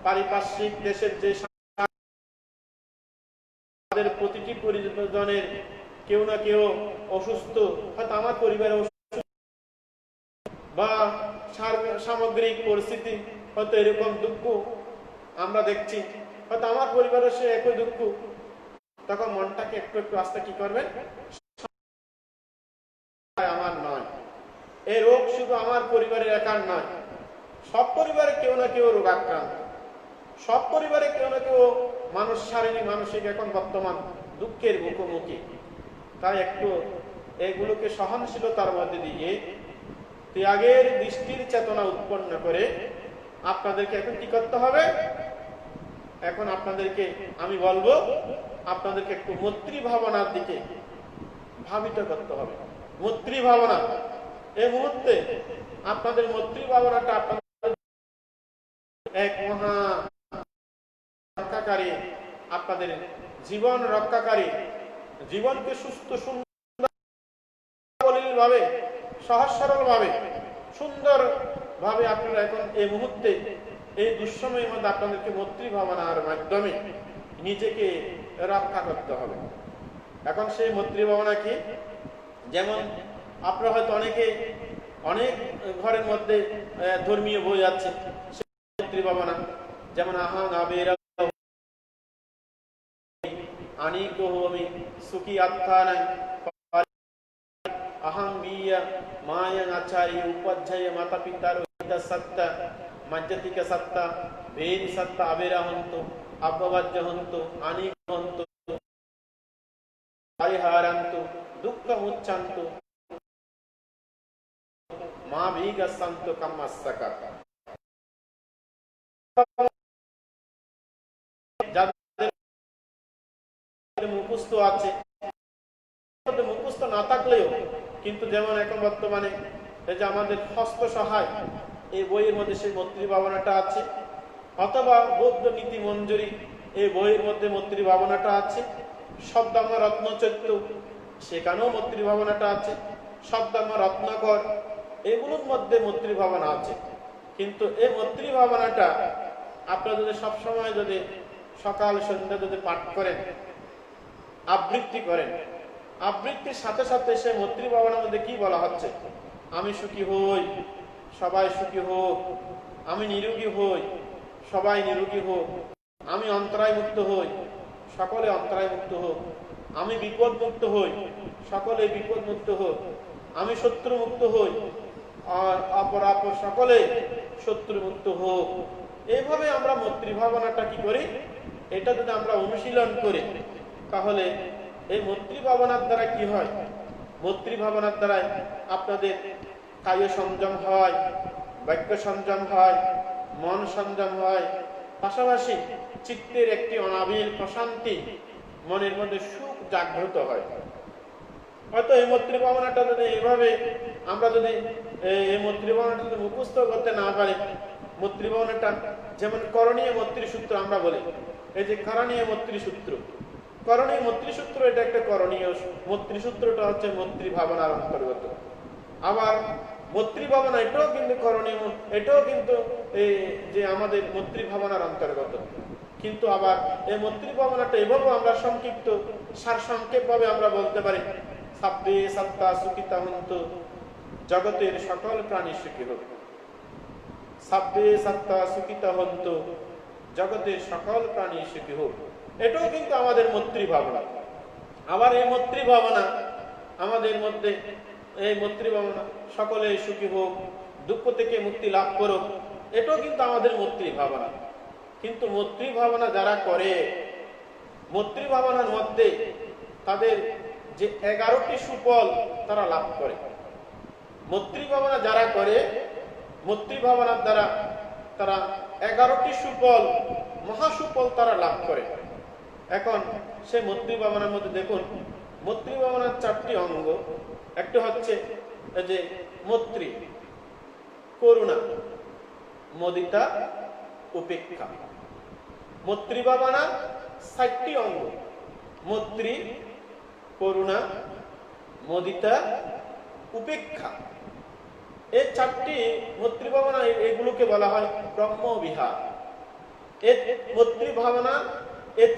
পারিপার্শ্বিক দেশের যে প্রতিটি পরিজনের কেউ না কেউ অসুস্থ, হয়তো আমার পরিবারে অসুস্থ, বা সামগ্রিক পরিস্থিতি হয়তো এরকম দুঃখ আমরা দেখছি, হয়তো আমার পরিবারের সে একই দুঃখ, তখন মনটাকে একটু একটু আস্তে কি করবেন, আমার নয়, এই রোগ শুধু আমার পরিবারের একার নয়, সব পরিবারে কেউ না কেউ রোগ আক্রান্ত, সব পরিবারে কেউ না কেউ মানুষ শারীরিক মানসিক এখন বর্তমান দুঃখের মুখোমুখি। তাই একটু এগুলোকে সহনশীলতার মধ্যে দিয়ে ত্যাগের দৃষ্টির চেতনা উৎপন্ন করে আপনাদেরকে এখন কি করতে হবে? এখন আপনাদেরকে আমি বলবো, আপনাদেরকে একটু মৈত্রী ভাবনার দিকে ভাবিত করতে হবে। মৈত্রী ভাবনা, এই মুহূর্তে আপনাদের মৈত্রী ভাবনাটা আপনাদের এক মহা রক্ষাকারী, আপনাদের জীবন রক্ষাকারী, জীবনকে সুস্থ সুন্দর ভাবে, সহজ সরল ভাবে, সুন্দর ভাবে আপনারা এখন এই মুহূর্তে এই দুঃসময়ের মধ্যে আপনাদেরকে মৈত্রী ভাবনার মাধ্যমে নিজেকে রক্ষা করতে হবে। এখন সেই মৈত্রী ভাবনা কি? যেমন আপনারা হয়তো অনেক ঘরের মধ্যে ধর্মীয় বই আছে মৈত্রী ভাবনা, যেমন আহাং আবেরা আনিক হোমি সুখী আত্মানাং अहं वीय मायं आचार्य उपाध्याय माता पिता रोहित सत्ता मज्जतिक सत्ता वेद सत्ता अवेरा हंतु अपवाज्य हंतु अनिक हंतु परिहारंतु दुःख मुच्चंतु मां भीगसंतु कम्मस्सक। যাদের মুখস্থ আছে, মুখস্থ না থাকলেও কিন্তু যেমন এখন বর্তমানে এই যে আমাদের হস্ত সহায় এই বইয়ের মধ্যে সেই মৈত্রী ভাবনাটা আছে, অথবা বৌদ্ধ নীতি মঞ্জুরি এই বইয়ের মধ্যে মৈত্রী ভাবনাটা আছে, শব্দাঙ্গ রত্নচৈত্য সেখানেও মৈত্রী ভাবনাটা আছে, শব্দাঙ্গ রত্নাকর এগুলোর মধ্যে মৈত্রী ভাবনা আছে। কিন্তু এই মৈত্রী ভাবনাটা আপনারা যদি সবসময় যদি সকাল সন্ধ্যা যদি পাঠ করেন, আবৃত্তি করেন, আবৃত্তির সাথে সাথে সে মৈত্রী ভাবনার মধ্যে কি বলা হচ্ছে, আমি সুখী হই সবাই সুখী হোক, আমি নিরোগী হই সবাই নিরোগী হোক, আমি অন্তরায় মুক্ত হই সকলে অন্তরায় মুক্ত হোক, আমি বিপদ মুক্ত হই সকলে বিপদ মুক্ত হোক, আমি শত্রু মুক্ত হই আর অপর সকলে শত্রু মুক্ত হোক। এইভাবে আমরা মৈত্রী ভাবনাটা কি করি, এটা যদি আমরা অনুশীলন করি তাহলে এই মৈত্রী ভাবনার দ্বারা কি হয়, মৈত্রী ভাবনার দ্বারা আপনাদের কায় সংযম হয়, বাক্য সংযম হয়, মন সংযম হয়, পাশাপাশি চিত্তের একটি অনাবিল প্রশান্তি, মনের মধ্যে সুখ জাগ্রত হয়। হয়তো এই মৈত্রী ভাবনাটা যদি এইভাবে আমরা যদি এই মৈত্রী ভাবনাটা যদি মুখস্থ করতে না পারি, মৈত্রী ভাবনাটা যেমন করণীয় মৈত্রী সূত্র আমরা বলি, এই যে করণীয় মৈত্রী সূত্র, করণীয় মৈত্রী সূত্র এটা একটা করণীয় মৈত্রী সূত্রটা হচ্ছে মৈত্রী ভাবনার অন্তর্গত। আবার মৈত্রী ভাবনা এটাও কিন্তু করণীয়, এটাও কিন্তু এই যে আমাদের মৈত্রী ভাবনার অন্তর্গত। কিন্তু আবার এই মৈত্রী ভাবনাটা এভাবে আমরা সংক্ষিপ্ত সারসংক্ষেপ ভাবে আমরা বলতে পারি, সাব্বে সত্তা সুখিতা হন্তু, জগতের সকল প্রাণী সুখী হোক। সাব্বে সত্তা সুখিতা হন্তু, জগতের সকল প্রাণী সুখী হোক, এটাও কিন্তু আমাদের মৈত্রী ভাবনা। আবার এই মৈত্রী ভাবনা আমাদের মধ্যে, এই মৈত্রী ভাবনা সকলে সুখী হোক, দুঃখ থেকে মুক্তি লাভ করুক, এটাও কিন্তু আমাদের মৈত্রী ভাবনা। কিন্তু মৈত্রী ভাবনা যারা করে, মৈত্রী ভাবনার মধ্যে তাদের যে 11টি সুফল তারা লাভ করে। মৈত্রী ভাবনা যারা করে, মৈত্রী ভাবনার দ্বারা তারা 11টি সুফল, মহাসুফল তারা লাভ করে। এখন সেই মৈত্রী ভাবনার মধ্যে দেখুন, মৈত্রী ভাবনার 4টি অঙ্গ। একটা হচ্ছে যে মৈত্রী, করুণা, মুদিতা, উপেক্ষা। মৈত্রী ভাবনা 4টি অঙ্গ, মৈত্রী, করুণা, মুদিতা, উপেক্ষা। এই 4টি মৈত্রী ভাবনা, এগুলোকে বলা হয় ব্রহ্মবিহার। এই মৈত্রী ভাবনা এই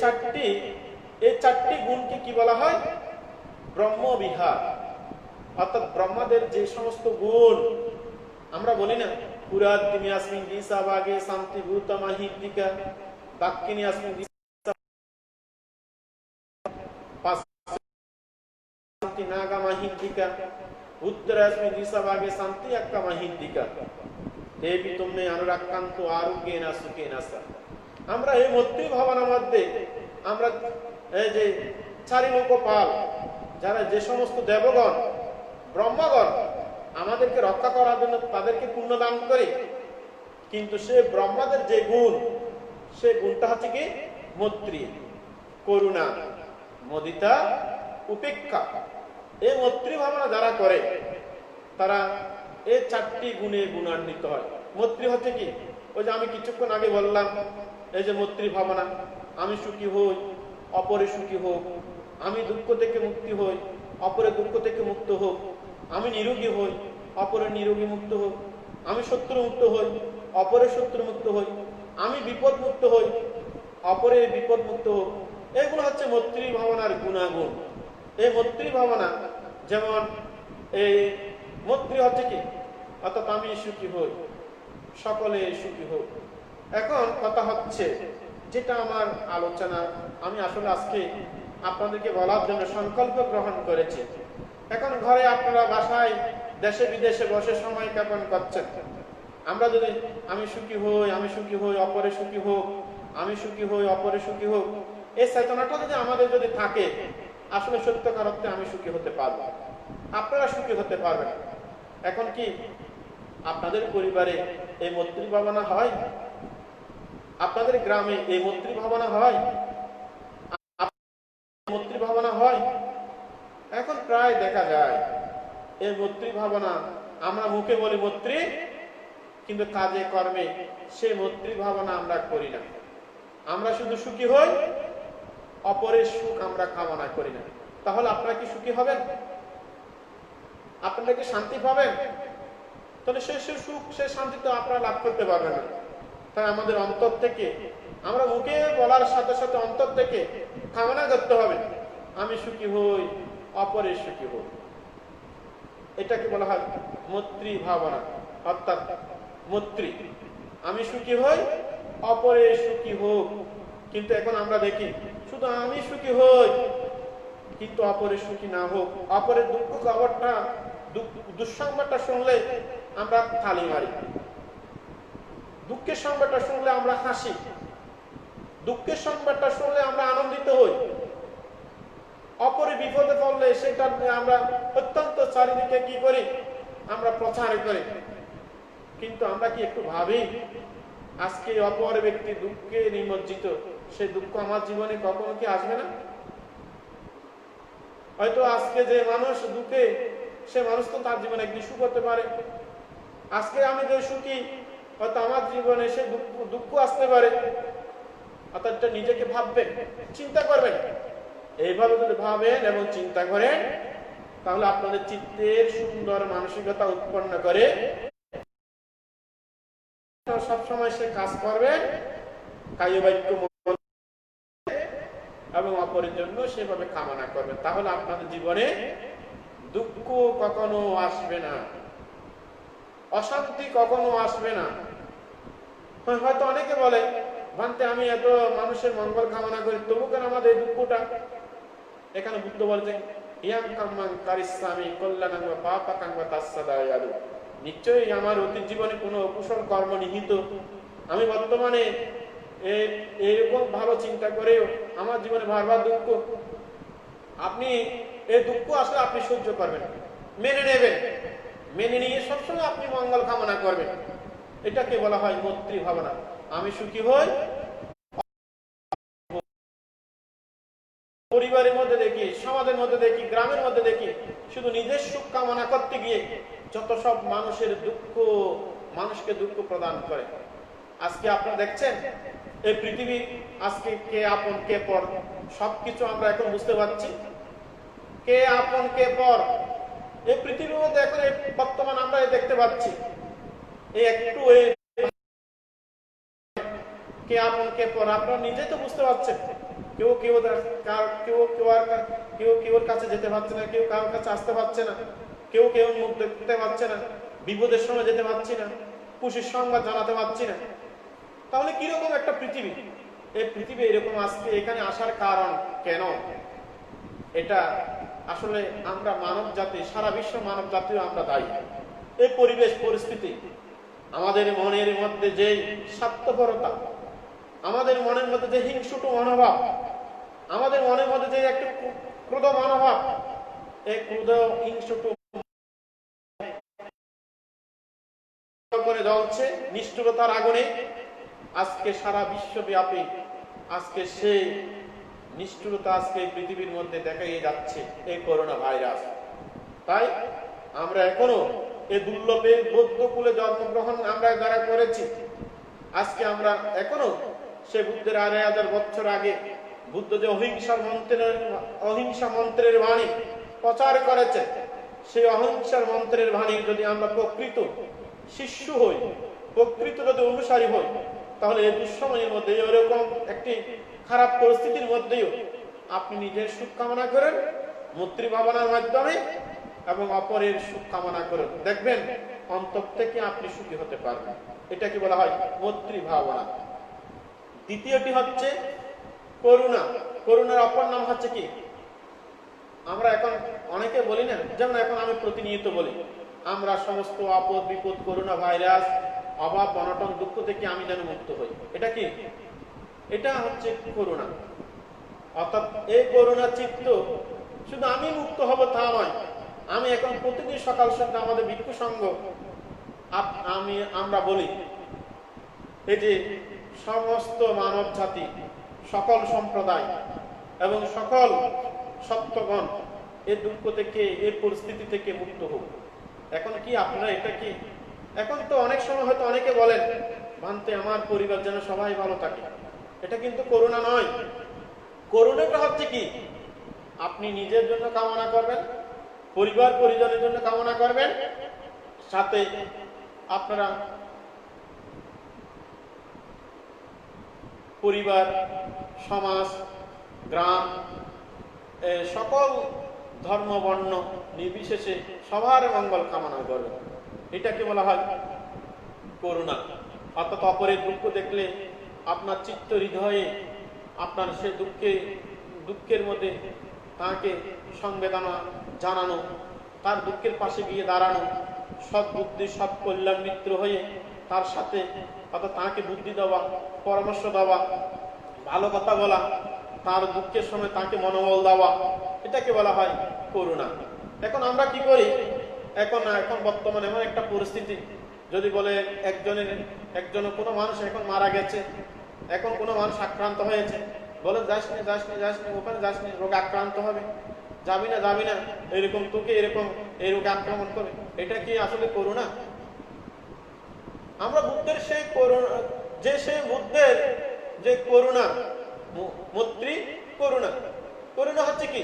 4টি গুণকে কি বলা হয়, ব্রহ্মবিহার। অর্থাৎ ব্রহ্মাদের যে সমস্ত গুণ আমরা বলি না, পুরাত তিনি আসমিন দিশা বাগে শান্তি ভূত মাহিদিকা, বাক্যিনী আসমিন শান্তি নাগা মাহিদিকা, উত্তর আসমিন দিশা বাগে শান্তি আক্কা মাহিদিকা, দেবী তুমি অনুরাক্কান্ত আরোগ্যে না সুখে না সা। আমরা এই মৈত্রী ভাবনার মধ্যে আমরা এই যে 4 লোকপাল, যারা যে সমস্ত দেবগণ ব্রহ্মগণ আমাদেরকে রক্ষা করার জন্য তাদেরকে পুণ্য দান করে, কিন্তু সে ব্রহ্মাদের যে গুণ, সে গুণটা হচ্ছে কি মৈত্রী, করুণা, মুদিতা, উপেক্ষা। এই মৈত্রী ভাবনা যারা করে তারা এই 4টি গুণে গুণান্বিত হয়। মৈত্রী হচ্ছে কি, ওই যে আমি কিছুক্ষণ আগে বললাম, এই যে মৈত্রী ভাবনা, আমি সুখী হই অপরে সুখী হোক, আমি দুঃখ থেকে মুক্তি হই অপরে দুঃখ থেকে মুক্ত হোক, আমি নিরোগী হই অপরে নিরোগী মুক্ত হোক, আমি শত্রু মুক্ত হই অপরের শত্রু মুক্ত হই, আমি বিপদ মুক্ত হই অপরের বিপদ মুক্ত হোক। এগুলো হচ্ছে মৈত্রী ভাবনার গুণাগুণ। এই মৈত্রী ভাবনা যেমন এই মৈত্রী হচ্ছে কি, অর্থাৎ আমি সুখী হই, সকলে সুখী হোক। এখন কথা হচ্ছে, যেটা আমার আলোচনা আমি আসলে আজকে আপনাদেরকে বলার জন্য সংকল্প গ্রহণ করেছি। এখন ঘরে আপনারা বাসায় দেশে বিদেশে বসে সময় যাপন করছেন। আমরা যদি আমি সুখী হই, আমি সুখী হই, অপরে সুখী হোক, আমি সুখী হই, অপরে সুখী হোক, এই চেতনাটা যদি আমাদের যদি থাকে, আসলে সত্যকার অর্থে আমি সুখী হতে পারবো, আপনারা সুখী হতে পারবেন। এখন কি আপনাদের পরিবারে এই মৈত্রী ভাবনা হয়? আপনাদের গ্রামে এই মৈত্রী ভাবনা হয়? মৈত্রী ভাবনা হয়? এখন প্রায় দেখা যায় এই মৈত্রী ভাবনা, আমরা মুখে বলি মৈত্রী, কিন্তু কাজে কর্মে সেই মৈত্রী ভাবনা আমরা করি না। আমরা শুধু সুখী হই, অপরের সুখ আমরা কামনা করি না। তাহলে আপনারা কি সুখী হবেন? আপনারা কি শান্তি পাবেন? তাহলে সে সুখ, সে শান্তি তো আপনারা লাভ করতে পারবেন না। তাই আমাদের অন্তর থেকে, আমরা মুখে বলার সাথে সাথে অন্তর থেকে কামনা করতে হবে, আমি সুখী হই, অপরের সুখী হই। এটাকে বলা হয় মৈত্রী ভাবনা, অর্থাৎ মৈত্রী, আমি সুখী হই, অপরের সুখী হোক। কিন্তু এখন আমরা দেখি শুধু আমি সুখী হই, কিন্তু অপরের সুখী না হোক। অপরের দুঃখ খবরটা, দুঃসংবাদটা শুনলে আমরা তালি মারি, দুঃখের সংবাদটা শুনলে আমরা হাসি, দুঃখের সংবাদটা শুনলে আমরা আনন্দিত হই। অপরে বিপদে পড়লে সেটা আমরা অত্যন্ত চারিদিকে কি করি, আমরা প্রচার করি। কিন্তু আমরা কি একটু ভাবি, আজকে অপর ব্যক্তি দুঃখে নিমজ্জিত, সে দুঃখ আমার জীবনে কখনো কি আসবে না? হয়তো আজকে যে মানুষ দুঃখে, সে মানুষ তো তার জীবনে একদিন সুখ হতে পারে। আজকে আমি যে সুখী, হয়তো আমার জীবনে সে দুঃখ আসতে পারে। অর্থাৎ নিজেকে ভাববেন, চিন্তা করবেন। এইভাবে যদি ভাবেন এবং চিন্তা করেন, তাহলে আপনাদের চিত্তের সুন্দর মানসিকতা উৎপন্ন করে সবসময় সে কাজ করবেন কায়িক বাক্য এবং অপরের জন্য সেভাবে কামনা করবেন। তাহলে আপনাদের জীবনে দুঃখ কখনো আসবে না, অশান্তি কখনো আসবে না। হয়তো অনেকে বলে, ভান্তে আমি এত মানুষের মঙ্গল কামনা করি, তবু কেন আমাদের দুঃখটা? এখানে বুদ্ধ বলছেন, ইয়াং কাম্মাং কারিস্বামী কল্যাণাং বা পাপাকাং বা তাসসাদায়ালু। নিশ্চয়ই আমার অতীত জীবনে কোনো অকুশল কর্ম নিহিত, আমি বর্তমানে এরকম ভালো চিন্তা করেও আমার জীবনে বারবার দুঃখ। আপনি এই দুঃখ আসলে আপনি সহ্য করবেন, মেনে নেবেন, মেনে নিয়ে সবসময় আপনি মঙ্গল কামনা করবেন। এটাকে বলা হয় মৈত্রী ভাবনা। আমি সুখী হই, পরিবারের মধ্যে দেখি, সমাজের মধ্যে দেখি, গ্রামের মধ্যে দেখি, শুধু নিজের সুখ কামনা করতে গিয়ে যত সব মানুষের দুঃখ, মানুষকে দুঃখ প্রদান করে। আজকে আপনারা দেখছেন এই পৃথিবী, আজকে কে আপন কে পর সবকিছু আমরা এখন বুঝতে পারছি। কে আপন কে পর এই পৃথিবীর মধ্যে এখন বর্তমান আমরা দেখতে পাচ্ছি। এই একটু কে আপন কে পর আপনারা নিজেই তো বুঝতে পারছেন। কেউ কেউ কেউ কাছে যেতে পারছে না, কেউ কারোর কাছে আসতে পারছে না, কেউ কেউ মুখ দেখতে পারছে না, বিপদের সময় যেতে পারছি না, খুশির সংবাদ জানাতে পারছি না। তাহলে কিরকম একটা পৃথিবী? এই পৃথিবী এরকম আজকে এখানে আসার কারণ কেন? এটা আসলে আমরা মানব জাতি, সারা বিশ্ব মানব জাতিও আমরা দায়ী। এই পরিবেশ পরিস্থিতি, আমাদের মনের মধ্যে যে স্বার্থপরতা, আমাদের মনের মধ্যে যে হিংসুট মনোভাব, আমাদের মনের মধ্যে যে একটা ক্রোধ মনোভাব, এই ক্রোধ হিংসুট করে জ্বলছে নিষ্ঠুরতার আগুনে। আজকে সারা বিশ্বব্যাপী আজকে সেই নিষ্ঠুরতা আজকে পৃথিবীর মধ্যে দেখাই যাচ্ছে, এই করোনা ভাইরাস। তাই আমরা এখনো এই দুর্লভে বৌদ্ধকুলে জন্মগ্রহণ আমরা যারা করেছি, আজকে আমরা এখনো সে বুদ্ধের ২৫০০ বছর আগে বুদ্ধ যে অহিংসা মন্ত্রের বাণী প্রচার করেছে, সেই অহিংসার মন্ত্রের বাণী যদি আমরা প্রকৃত শিষ্য হই, প্রকৃত যদি অনুসারী হই, তাহলে এই দুঃসময়ের মধ্যে এরকম একটি খারাপ পরিস্থিতির মধ্যেও আপনি নিজের সুখ কামনা করেন মৈত্রী ভাবনার মাধ্যমে এবং অপরের সুখ কামনা করেন। দেখবেন অন্তর থেকে আপনি সুখী হতে পারবেন। এটাকে বলা হয় মৈত্রী ভাবনা। দ্বিতীয়টি হচ্ছে করুণা। করুণার অপর নাম হচ্ছে কি? আমরা এখন অনেকে বলি না, যেমন এখন আমি প্রতিনিয়ত বলি, আমরা সমস্ত আপদ বিপদ, করোনা ভাইরাস, অভাব অনটন, দুঃখ থেকে আমি যেন মুক্ত হই। এটা কি? এটা হচ্ছে করুণা। অর্থাৎ এই করুণা চিত্ত শুধু আমি মুক্ত হব তা নয়, আমি এখন প্রতিদিন সকাল সন্ধ্যা আমাদের ভিক্ষু সংঘ আমরা বলি, এই যে সমস্ত মানব জাতি, সকল সম্প্রদায় এবং সকল সত্যগণ এই দুঃখ থেকে, এই পরিস্থিতি থেকে মুক্ত হোক। এখন কি আপনারা এটা কি? এখন তো অনেক সময় হয়তো অনেকে বলেন, ভান্তে আমার পরিবার যেন সবাই ভালো থাকে। এটা কিন্তু করুণা নয়। করুণাটা হচ্ছে কি? আপনি নিজের জন্য কামনা করবেন, পরিবার পরিজনের জন্য কামনা করবেন, সাথে আপনারা পরিবার, সমাজ, গ্রাম, সকল ধর্ম বর্ণ নির্বিশেষে সবার মঙ্গল কামনা করবেন। এটাকে বলা হয় করুণা। অর্থাৎ অপরের দুঃখ দেখলে আপনার চিত্ত হৃদয়ে আপনার সে দুঃখের মধ্যে তাকে সংবেদনা জানানো, তার দুঃখের পাশে গিয়ে দাঁড়ানো, সৎ বুদ্ধি, সৎ কল্যাণ মিত্র হয়ে তার সাথে, অর্থাৎ তাকে বুদ্ধি দেওয়া, পরামর্শ দেওয়া, ভালো কথা বলা, তার দুঃখের সময় তাকে মনোবল দেওয়া, এটাকে বলা হয় করুণা। এখন আমরা কি করি? এখন বর্তমানে এমন একটা পরিস্থিতি, যদি বলে একজন কোনো মানুষ এখন মারা গেছে, এখন কোনো মানুষ আক্রান্ত হয়েছে, বলে যাস নি, ওখানে যাস নি, রোগে আক্রান্ত হবে, যাবি না, এরকম তোকে এই রোগে আক্রমণ করে। এটা কি আসলে করুণা? আমরা বুদ্ধের সেই করুণা, সেই বুদ্ধের যে করুণা, মৈত্রী করুণা। করুণা হচ্ছে কি?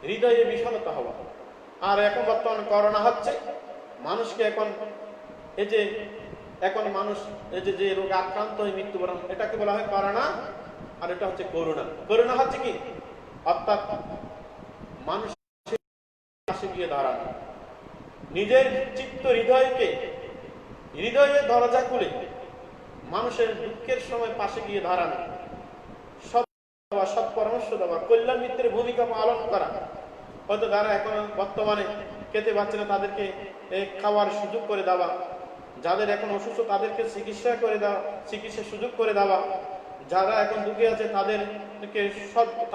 হৃদয়ে বিশালতা হওয়া। আর এখন বর্তমান করোনা হচ্ছে মানুষকে এখন মানুষ যে রোগে আক্রান্ত হয়ে মৃত্যুবরণ, এটাকে বলা হয় করোনা, আর এটা হচ্ছে করুণা। করুণা হচ্ছে কি? অর্থাৎ মানুষের পাশে গিয়ে দাঁড়ানো, নিজের চিত্ত হৃদয়ে দরজা খুলে মানুষের দুঃখের সময় পাশে গিয়ে দাঁড়ানো, সৎ পরামর্শ দেওয়া, কল্যাণ মিত্রের ভূমিকা পালন করা। হয়তো যারা এখন বর্তমানে খেতে পাচ্ছে না তাদেরকে খাওয়ার সুযোগ করে দেওয়া, যাদের এখন অসুস্থ তাদেরকে চিকিৎসার সুযোগ করে দেওয়া, যারা এখন দুঃখে আছে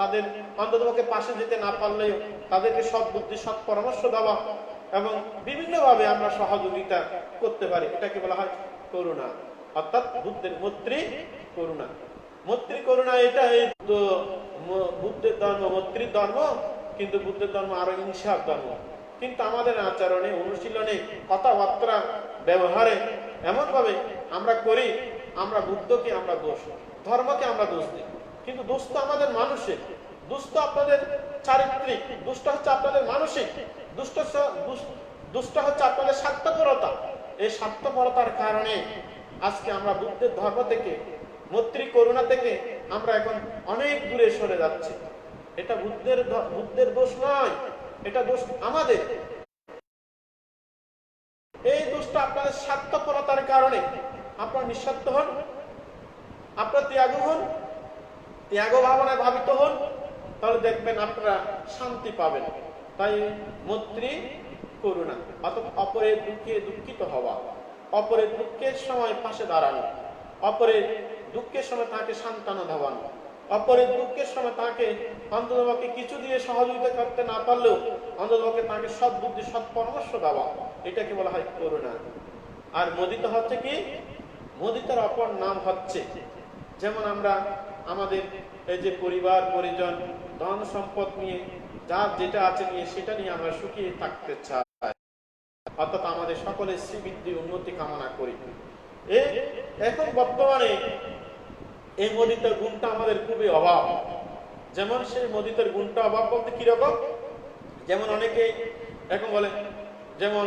তাদের অন্ততপক্ষে পাশে যেতে না পারলেও তাদেরকে সৎ বুদ্ধি, সৎ পরামর্শ দেওয়া, এবং বিভিন্নভাবে আমরা সহযোগিতা করতে পারি। এটাকে বলা হয় করুণা। অর্থাৎ বুদ্ধের মৈত্রী করুণা। মৈত্রী করুণা এটা বুদ্ধের ধর্ম, মৈত্রীর ধর্ম, কিন্তু বুদ্ধের ধর্ম আরো হিংসার ধর্ম। কিন্তু আমাদের আচরণে, অনুশীলনে, কথাবার্তা, ব্যবহারে এমন ভাবে আমরা করি, আমরা বুদ্ধকে আমরা দোষ, ধর্মকে আমরা দোষ দিই। কিন্তু দোষ তো আমাদের মানুষের, দোষ তো আপনাদের চারিত্রিক, দুষ্ট হচ্ছে আপনাদের মানসিক, দুষ্ট হচ্ছে আপনাদের স্বার্থপরতা। এই স্বার্থপরতার কারণে আজকে আমরা বুদ্ধের ধর্ম থেকে, মৈত্রী করুণা থেকে আমরা এখন অনেক দূরে সরে যাচ্ছি। এটা বুদ্ধের দোষ নয়, এটা দোষ আমাদের। এই দোষটা আপনাদের স্বার্থপরতার কারণে। আপনার নিঃস্বার্থ হন, আপনার ত্যাগ ভাবনায় ভাবিত হন, তাহলে দেখবেন আপনারা শান্তি পাবেন। তাই মৈত্রী করুণা, অর্থাৎ অপরের দুঃখে দুঃখিত হওয়া, অপরের দুঃখের সময় পাশে দাঁড়ানো, অপরের দুঃখের সময় তাকে সান্ত্বনা দেওয়ানো, অপরের দুঃখের সময় তাকে অন্ততপক্ষে কিছু দিয়ে সহযোগিতা করতে না পারলেও অন্ততপক্ষে তাকে সৎ বুদ্ধি, সৎ পরামর্শ দেওয়া, এটাকে বলা হয় করুণা। আর মোদিত হচ্ছে কি? মোদিতার অপর নাম হচ্ছে, যেমন আমরা আমাদের এই যে পরিবার পরিজন, ধন সম্পদ নিয়ে, যার যেটা আছে নিয়ে সেটা নিয়ে আমরা সুখী থাকতে চাই, অর্থাৎ আমাদের সকলের শ্রীবৃদ্ধি উন্নতি কামনা করি। এখন বর্তমানে এই মোদিতার গুণটা আমাদের খুবই অভাব। যেমন সেই মোদিতার গুণটা অভাব বলতে কিরকম? যেমন অনেকে এখন বলে, যেমন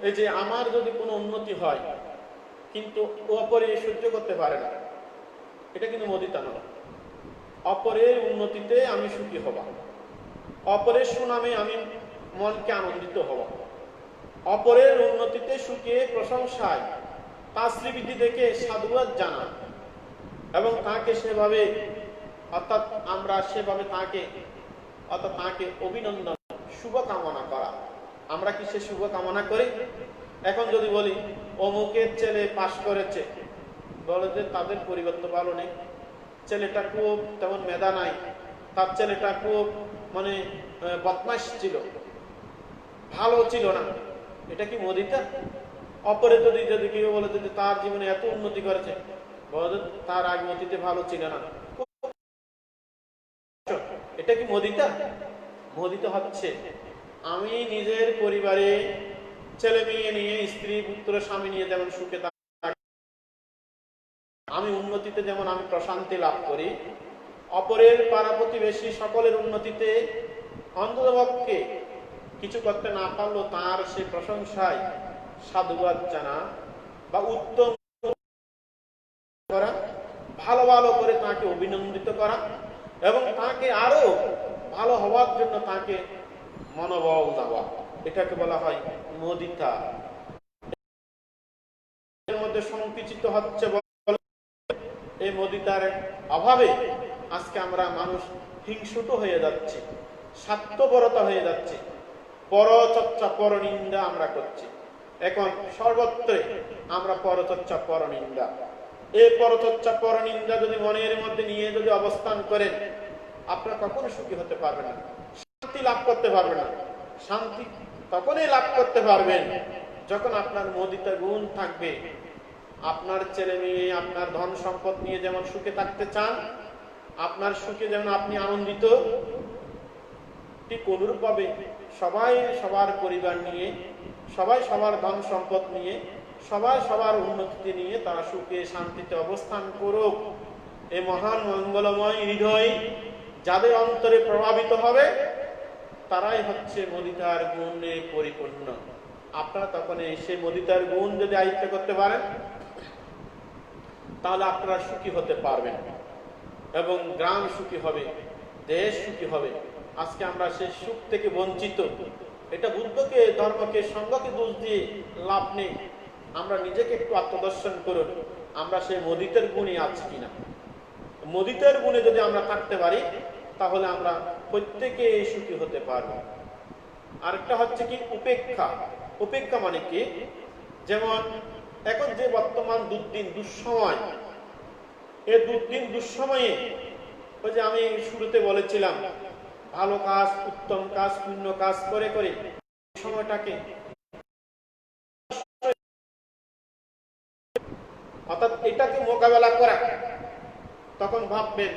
এই যে আমার যদি কোনো উন্নতি হয় কিন্তু অপরে সহ্য করতে পারে না, এটা কিন্তু মোদিতা নয়। অপরের উন্নতিতে আমি সুখী হব, অপরের সুনামে আমি মনকে আনন্দিত হব, অপরের উন্নতিতে সুখে প্রশংসায় তার শ্রীবৃদ্ধি দেখে সাধুবাদ জানা এবং তাকে সেভাবে অর্থাৎ আমরা সেভাবে তাকে অভিনন্দন শুভকামনা করা। আমরা কি সে শুভকামনা করি? এখন যদি বলি অমুকের ছেলে পাশ করেছে, বলে যে তাদের পরিবার তো ভালো নেই, ছেলেটা খুব তেমন মেধা নাই, তার ছেলেটা খুব মানে বদমাশ ছিল, ভালো ছিল না, এটা কি মদিতা? অপরে যদি কেউ বলে যে তার জীবনে এত উন্নতি করেছে, বলে তার আগে অতীতে ভালো ছিল না, এটা কি মদিতা? মদিতা হচ্ছে আমি নিজের পরিবারে ছেলে মেয়ে নিয়ে, স্ত্রী পুত্র স্বামী নিয়ে যেমন সুখে আমি উন্নতিতে যেমন আমি প্রশান্তি লাভ করি, অপরের পাড়া প্রতিবেশী সকলের উন্নতিতে অন্ততপক্ষে কিছু করতে না পারলেও তার সে প্রশংসায় সাধুবাদ জানা বা উত্তম করা, ভালো ভালো করে তাকে অভিনন্দিত করা এবং তাকে আরো ভালো হওয়ার জন্য তাকে মনোবল দেওয়া, এটাকে বলা হয় মুদিতা। এর মধ্যে সংকুচিত হচ্ছে এই মুদিতার অভাবে আজকে আমরা মানুষ হিংসুট হয়ে যাচ্ছে, স্বার্থপরতা হয়ে যাচ্ছে, পরচর্চা পরনিন্দা আমরা করছি। এখন সর্বত্রে আমরা পরচর্চা পরনিন্দা, এই পরচর্চা পরনিন্দা যদি মনের মধ্যে নিয়ে যদি অবস্থান করেন, আপনারা কখনো সুখী হতে পারবেন না, শান্তি লাভ করতে পারবেন না। শান্তি তখনই লাভ করতে পারবেন যখন আপনার মুদিতা গুণ থাকবে। আপনার ছেলে মেয়ে, আপনার ধন সম্পদ নিয়ে যেমন সুখে থাকতে চান, আপনার সুখে যেমন আপনি আনন্দিত, ঠিক অনুরূপভাবে সবাই সবার পরিবার নিয়ে, সবাই সবার ধন সম্পদ নিয়ে, সবাই সবার উন্নতি নিয়ে তারা সুখে শান্তিতে অবস্থান করুক। এই মহান মঙ্গলময় হৃদয় যাদের অন্তরে প্রভাবিত হবে, তারাই হচ্ছে মুদিতার গুণে পরিপূর্ণ। আপনারা তখন সেই মুদিতার গুণ যদি আয়ত্ত করতে পারেন, তাহলে আপনারা সুখী হতে পারবেন এবং গ্রাম সুখী হবে, দেশ সুখী হবে। আজকে আমরা সেই সুখ থেকে বঞ্চিত। এটা বুদ্ধকে, ধর্মকে, সঙ্গকে দোষ দিয়ে লাভ নেই। আমরা নিজেকে একটু আত্মদর্শন করুন, আমরা সেই মুদিতার গুণে আছি কিনা। মুদিতার গুণে যদি আমরা থাকতে পারি, তাহলে আমরা প্রত্যেকে সুখী হতে পারবো। আরেকটা হচ্ছে কি উপেক্ষা। উপেক্ষা মানে কি? যেমন এখন যে বর্তমান দুর্দিন দুঃসময়, এই দুর্দিন দুঃসময়ে ওই যে আমি শুরুতে বলেছিলাম, ভালো কাজ, উত্তম কাজ, পূর্ণ কাজ করে করে সময়টাকে, অর্থাৎ এটাকে মোকাবেলা করা, তখন ভাববেন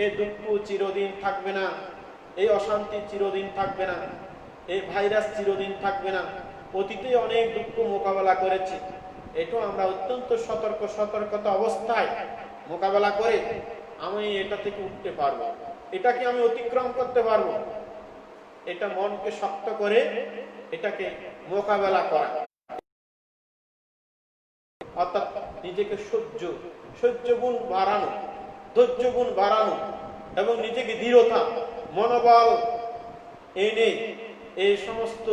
এই দুঃখ চিরদিন থাকবে না, এই অশান্তি চিরদিন থাকবে না, এই ভাইরাস চিরদিন থাকবে না। অতীতে অনেক দুঃখ মোকাবেলা করেছি, এটাও আমরা অত্যন্ত সতর্কতা অবস্থায় মোকাবেলা করে আমি এটা থেকে উঠতে পারবো, এটাকে আমি অতিক্রম করতে পারবো। এটা মনকে শক্ত করে এটাকে মোকাবেলা করা, অর্থাৎ নিজেকে সহ্য গুণ বাড়ানো, ধৈর্য গুণ বাড়ানো এবং নিজেকে দৃঢ়তা, মনোবল এনে এই সমস্ত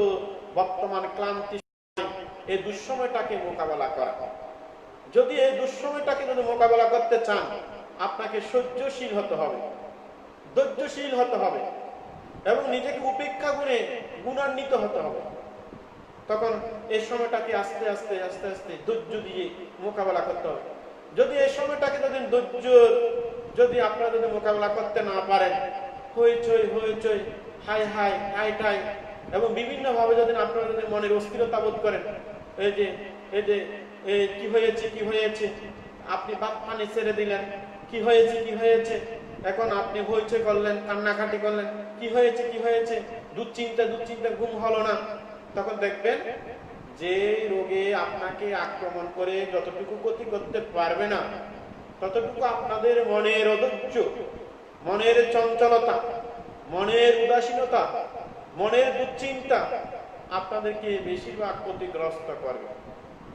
বর্তমান ক্লান্তি, এই দুঃসময়টাকে মোকাবেলা করা। যদি এই দুঃসময়টাকে যদি মোকাবেলা করতে চান, আপনাকে সহ্যশীল হতে হবে, ধৈর্যশীল হতে হবে এবং নিজেকে উপেক্ষা গুণে গুণান্বিত হতে হবে। তখন এই সময়টাকে আস্তে আস্তে আস্তে আস্তে ধৈর্য দিয়ে মোকাবেলা করতে হবে। যদি এই সময়টাকে যদি আপনারা যদি মোকাবেলা করতে না পারেন, হইচই হাই ঠাই এবং বিভিন্ন ভাবে যদি আপনারা যদি মনের অস্থিরতা বোধ করেন, এই যে কি হয়েছে, আপনি বাপ পানি ছেড়ে দিলেন, কি হয়েছে, এখন আপনি হইচই করলেন, কান্নাকাটি করলেন, কি হয়েছে, দুশ্চিন্তা ঘুম হলো না, তখন দেখবেন যে রোগে আপনাকে আক্রমণ করে যতটুকু ক্ষতি করতে পারবে না, ততটুকু আপনাদের মনের অধৈর্য, মনের চঞ্চলতা, মনের উদাসীনতা, মনের দুশ্চিন্তা আপনাদেরকে বেশিরভাগ ক্ষতিগ্রস্ত করবে।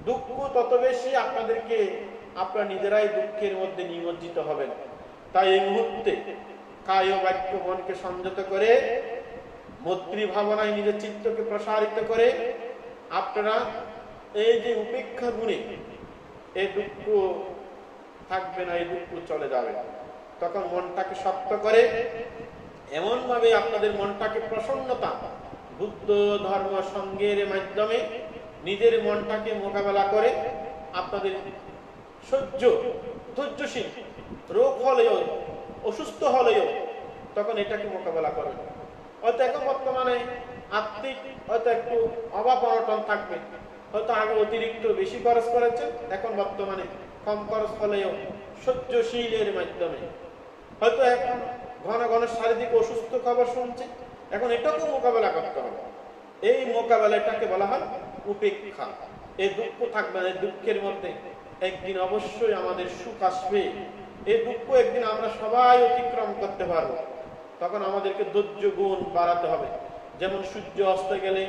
দুঃখ তত বেশি আপনাদেরকে, আপনারা নিজেরাই দুঃখের মধ্যে নিমজ্জিত হবেন। তাই এই মুহূর্তে কায় বাক্য মনকে সংযত করে, মৈত্রী ভাবনায় নিজের চিত্তকে প্রসারিত করে আপনারা এই যে উপেক্ষা গুণে এই দুঃখ থাকবে না, এই দুঃখ চলে যাবে। তখন মনটাকে শক্ত করে এমন ভাবে আপনাদের মনটাকে প্রসন্নতা বুদ্ধ ধর্ম সঙ্গের মাধ্যমে নিজের মনটাকে মোকাবেলা করে আপনাদের ধৈর্যশীল, রোগ হলেও অসুস্থ হলেও তখন এটাকে মোকাবেলা করবে। হয়তো এখন বর্তমানে আর্থিক হয়তো একটু অভাব অনটন থাকবে, হয়তো আগে অতিরিক্ত বেশি খরচ করেছেন, এখন বর্তমানে কম খরচ হলেও সহ্যশীলের মাধ্যমে হয়তো এখন ঘন ঘন শারীরিক অসুস্থ খবর শুনছে, এখন এটাকেও মোকাবেলা করতে হবে। এই মোকাবেলাটাকে বলা হয় উপেক্ষা। এই দুঃখ থাকবে না, এই দুঃখের মধ্যে একদিন অবশ্যই আমাদের সুখ আসবে। এই দুঃখ একদিন আমরা সবাই অতিক্রম করতে পারবো। তখন আমাদেরকে ধৈর্য গুণ বাড়াতে হবে। যেমন সূর্য অস্ত গেলে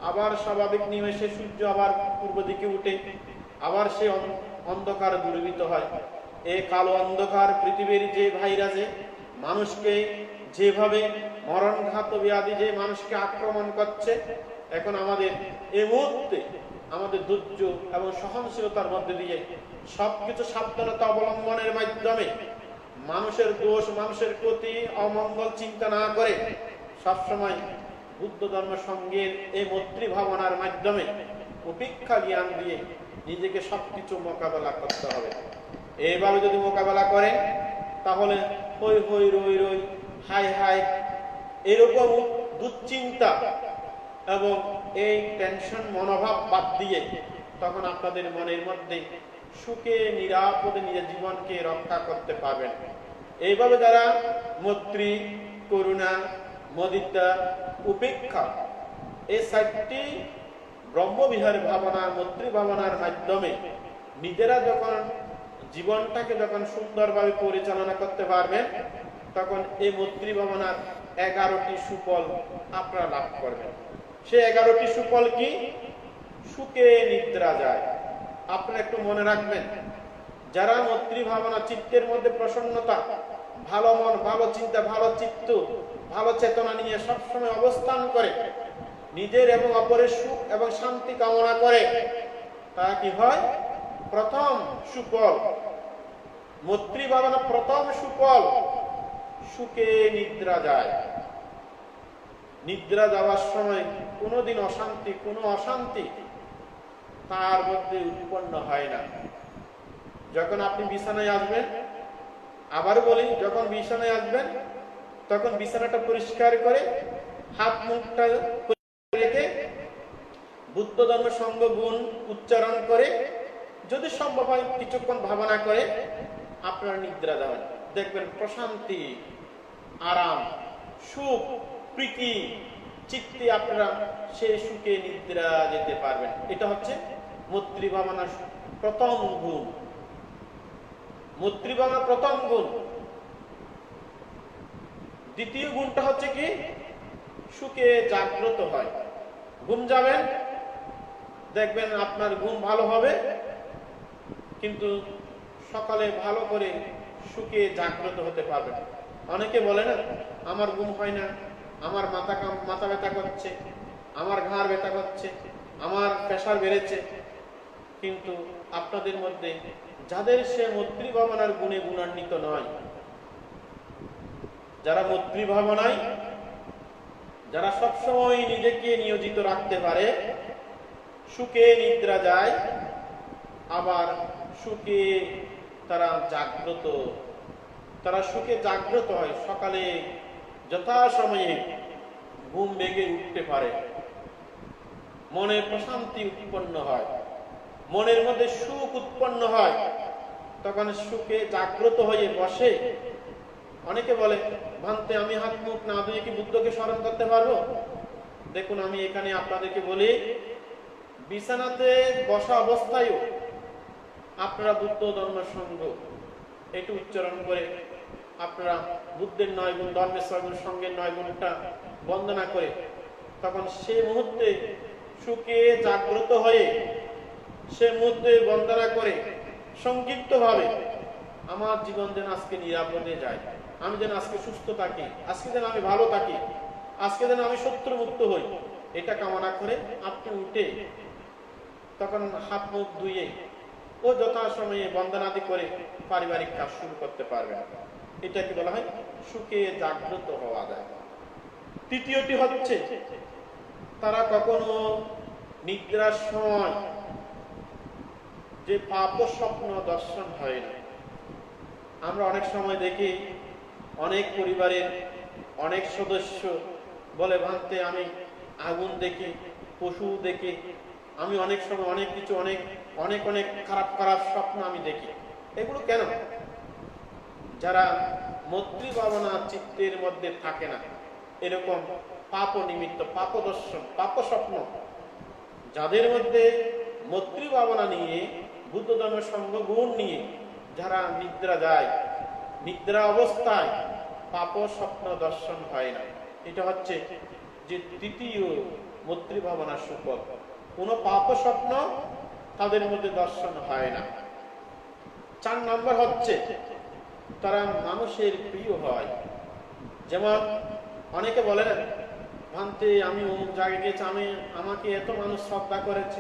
আবার স্বাভাবিক নিমেষে সূর্য আবার পূর্ব দিকে উঠে আবার সে অন্ধকার দূরীভূত হয়। এই কালো অন্ধকার পৃথিবীর যে ভাইরাসে মানুষকে যেভাবে মরণঘাত ব্যাধি যে মানুষকে আক্রমণ করছে, এখন আমাদের এই মুহূর্তে আমাদের ধৈর্য এবং সহনশীলতার মধ্যে দিয়ে সবকিছু সাবধানতা অবলম্বনের মাধ্যমে মানুষের দোষ, মানুষের ক্ষতি, অমঙ্গল চিন্তা না করে সবসময় বুদ্ধ ধর্ম সঙ্গের এই মৈত্রী ভাবনার মাধ্যমে উপেক্ষা জ্ঞান দিয়ে নিজেকে সবকিছু মোকাবেলা করতে হবে। এইভাবে যদি মোকাবেলা করেন তাহলে হই হই রই রই হাই হাই এরকম দুশ্চিন্তা এবং এই টেনশন মনোভাব বাদ দিয়ে তখন আপনাদের মনের মধ্যে সুখে নিরাপদে নিজের জীবনকে রক্ষা করতে পারবেন। এইভাবে যারা মৈত্রী, করুণা, মুদিতা, উপেক্ষা এই চারটি ব্রহ্মবিহার ভাবনা, মৈত্রী ভাবনার মাধ্যমে নিজেরা যখন জীবনটাকে যখন সুন্দরভাবে পরিচালনা করতে পারবেন, তখন এই মৈত্রী ভাবনার 11টি সুফল আপনারা লাভ করবেন। সে 11টি সুফল কি? সুখে নিদ্রা যায়। আপনারা একটু মনে রাখবেন, যারা মৈত্রী ভাবনা, চিত্তের মধ্যে প্রসন্নতা, ভালো মন, ভালো চিন্তা, ভালো চিত্ত, ভালো চেতনা নিয়ে সবসময় অবস্থান করে নিজের এবং অপরের সুখ এবং শান্তি কামনা করে, তা কি হয়? প্রথম সুফল মৈত্রী ভাবনা, প্রথম সুফল সুখে নিদ্রা যায়। নিদ্রা যাওয়ার সময় কোনোদিন অশান্তি, কোনো অশান্তি তার মধ্যে উৎপন্ন হয় না। যখন আপনি বিছানায় আসবেন, আবার বলি, যখন বিছানায় আসবেন তখন বিছানাটা পরিষ্কার করে হাত মুখটা রেখে বুদ্ধ ধর্ম সঙ্গ গুণ উচ্চারণ করে যদি সম্ভব হয় কিছুক্ষণ ভাবনা করে আপনারা নিদ্রা যাবেন, দেখবেন প্রশান্তি, আরাম, সুখ, প্রীতি চিত্তে আপনারা সেই সুখে নিদ্রা যেতে পারবেন। এটা হচ্ছে মৈত্রী ভাবনার প্রথম গুণ। মৈত্রী ভাবনার প্রথম গুণ। দ্বিতীয় গুণটা হচ্ছে কি? সুখে জাগ্রত হয়। ঘুম যাবেন, দেখবেন আপনার ঘুম ভালো হবে, কিন্তু সকালে ভালো করে সুখে জাগ্রত হতে পারবেন। অনেকে বলে না, আমার ঘুম হয় না, আমার মাথা ব্যথা করছে, আমার ঘাড় ব্যথা করছে, আমার প্রেসার বেড়েছে। কিন্তু আপনাদের মধ্যে যাদের সে মৈত্রী ভাবনার গুণে গুণান্বিত নয়, যারা মৈত্রী ভাবনায়, যারা সবসময় নিজেকে নিয়োজিত রাখতে পারে, সুখে নিদ্রা যায়, আবার সুখে তারা জাগ্রত, তারা সুখে জাগ্রত হয়, সকালে যথাসময়ে ঘুম ভেঙে উঠতে পারে, মনে প্রশান্তি উৎপন্ন হয়, মনের মধ্যে সুখ উৎপন্ন হয়, তখন সুখে জাগ্রত হয়ে বসে। অনেকে বলে, ভান্তে আমি হাত মুখ না ধুয়ে কি বুদ্ধকে স্মরণ করতে পারবো? দেখুন, আমি এখানে আপনাদেরকে বলি, বিছানাতে বসা অবস্থায়ও আপনারা বুদ্ধ ধর্ম সঙ্গ এটু উচ্চারণ করে আপনারা বুদ্ধের 9 গুণ, ধর্মের 6 গুণ, সঙ্গের 9 গুণটা বন্দনা করে তখন সে মুহূর্তে সুখে জাগ্রত হয়ে সে মুহূর্তে বন্দনা করে সংক্ষিপ্ত ভাবে আমার জীবন যেন আজকে নিরাপদে যায়, আমি যেন আজকে সুস্থ থাকি, আজকে যেন আমি ভালো থাকি, আজকে যেন আমি শত্রু মুক্ত হই, এটা কামনা করে আপনি উঠে তখন হাত মুখ ধুয়ে ও যথাসময়ে বন্দনাদি করে পারিবারিক কাজ শুরু করতে পারবে। এটাকে বলা হয় সুখে জাগ্রত হওয়া যায়। তৃতীয়টি হচ্ছে তারা কখনো নিদ্রার সময় যে পাপ স্বপ্ন দর্শন হয় না। আমরা অনেক সময় দেখি অনেক পরিবারের অনেক সদস্য বলে, ভাঙতে আমি আগুন দেখি, পশু দেখি, আমি অনেক সময় অনেক কিছু অনেক অনেক অনেক খারাপ খারাপ স্বপ্ন আমি দেখি। এগুলো কেন? যারা মৈত্রী ভাবনা চিত্তের মধ্যে থাকে না, এরকম পাপ নিমিত্ত পাপ দর্শন পাপ স্বপ্ন, যাদের মধ্যে মৈত্রী ভাবনা নিয়ে বুদ্ধ ধর্ম সঙ্গ গুণ নিয়ে যারা নিদ্রা যায়, নিদ্রা অবস্থায় পাপ স্বপ্ন দর্শন হয় না। এটা হচ্ছে যে তৃতীয় মৈত্রী ভাবনার সুফল। কোন পাপ স্বপ্ন তাদের মধ্যে দর্শন হয় না। 4 নম্বর হচ্ছে তারা মানুষের প্রিয় হয়। যেমন অনেকে বলে না, ভান্তে আমি অমুক জায়গায় গিয়েছি, আমাকে এত মানুষ শ্রদ্ধা করেছে,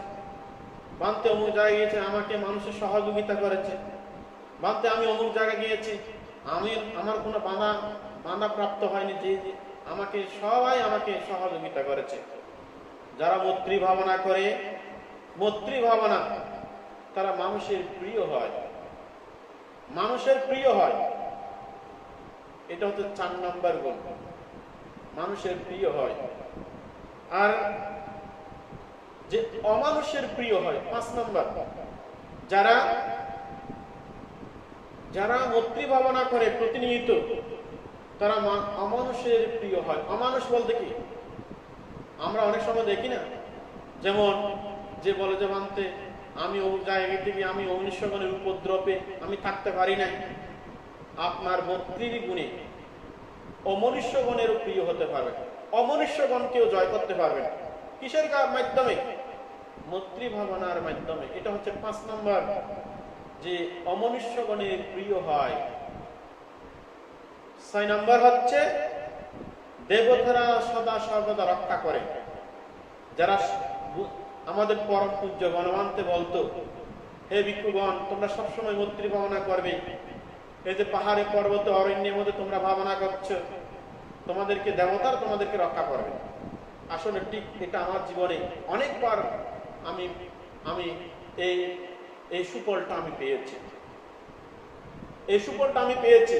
ভান্তে অমুক জায়গায় গিয়েছে আমাকে মানুষের সহযোগিতা করেছে, ভান্তে আমি অমুক জায়গায় গিয়েছি আমার কোনো বাধা প্রাপ্ত হয়নি, যে সবাই আমাকে সহযোগিতা করেছে। যারা মৈত্রী ভাবনা করে, মৈত্রী ভাবনা, তারা মানুষের প্রিয় হয়, মানুষের প্রিয় হয়। এটা হচ্ছে 4 নম্বর গুণ, মানুষের প্রিয় হয়। আর যে অমানুষের প্রিয় হয় 5 নম্বর। যারা মৈত্রী ভাবনা করে প্রতিনিয়ত, তারা অমানুষের প্রিয় হয়। অমানুষ বলতে কি? আমরা অনেক সময় দেখি না, যেমন যে বলে যে ভান্তে আমি ওই জায়গা থেকে আমি অমনুষ্যগণের উপদ্রবে আমি থাকতে পারি নাই। আপনার মৈত্রীর গুণে অমনুষ্যগণেরও প্রিয় হতে পারবে, অমনুষ্যগণকেও জয় করতে পারবে। কিসের মাধ্যমে? মৈত্রী ভাবনার মাধ্যমে। এটা হচ্ছে 5 নম্বর, যে অমনুষ্যগণের প্রিয় হয়। 6 নম্বর হচ্ছে দেবতারা সদা সর্বদা রক্ষা করে। যারা আমাদের পরম পূজ্য গণমান্তে বলতো, হে ভিক্ষুগণ, তোমরা সবসময় মৈত্রী ভাবনা করবে। এই যে পাহাড়ে পর্বতে অরণ্যের মধ্যে তোমরা ভাবনা করছো, তোমাদেরকে দেবতার তোমাদেরকে রক্ষা করবে। আসলে ঠিক এটা আমার জীবনে অনেকবার আমি এই সুফলটা আমি পেয়েছি। এই সুফলটা আমি পেয়েছি।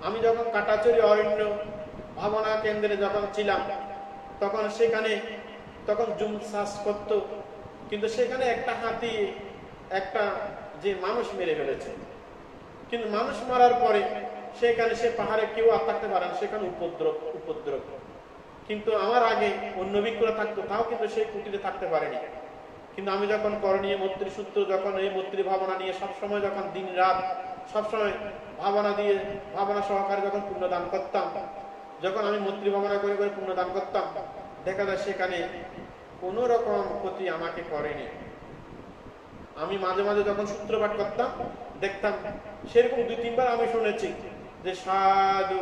আমি যখন কাটাচুরি অরণ্য ভাবনা কেন্দ্রে যখন ছিলাম, তখন জুম শ্বাস করতো, কিন্তু সেখানে একটা হাতি একটা যে মানুষ মেরে ফেলেছে। কিন্তু মানুষ মারার পরে সেখানে সে পাহাড়ে কেউ আর থাকতে পারে না, সেখানে উপদ্রব। কিন্তু আমার আগে অন্য ভিক্ষুরা থাকতো, তাও কিন্তু সেই কুটিরে থাকতে পারেনি। কিন্তু আমি যখন করণীয় মৈত্রী সূত্র, যখন এই মৈত্রী ভাবনা নিয়ে সবসময়, যখন দিন রাত সবসময় ভাবনা সহকারে যখন পুণ্যদান করতাম, যখন আমি মৈত্রী ভাবনা করে করে পুণ্যদান করতাম, দেখা যায় সেখানে কোন রকম ক্ষতি আমাকে করেনি। আমি মাঝে মাঝে যখন সূত্রপাঠ করতাম, দেখতাম সেরকম 2-3 বার আমি শুনেছি যে সাধু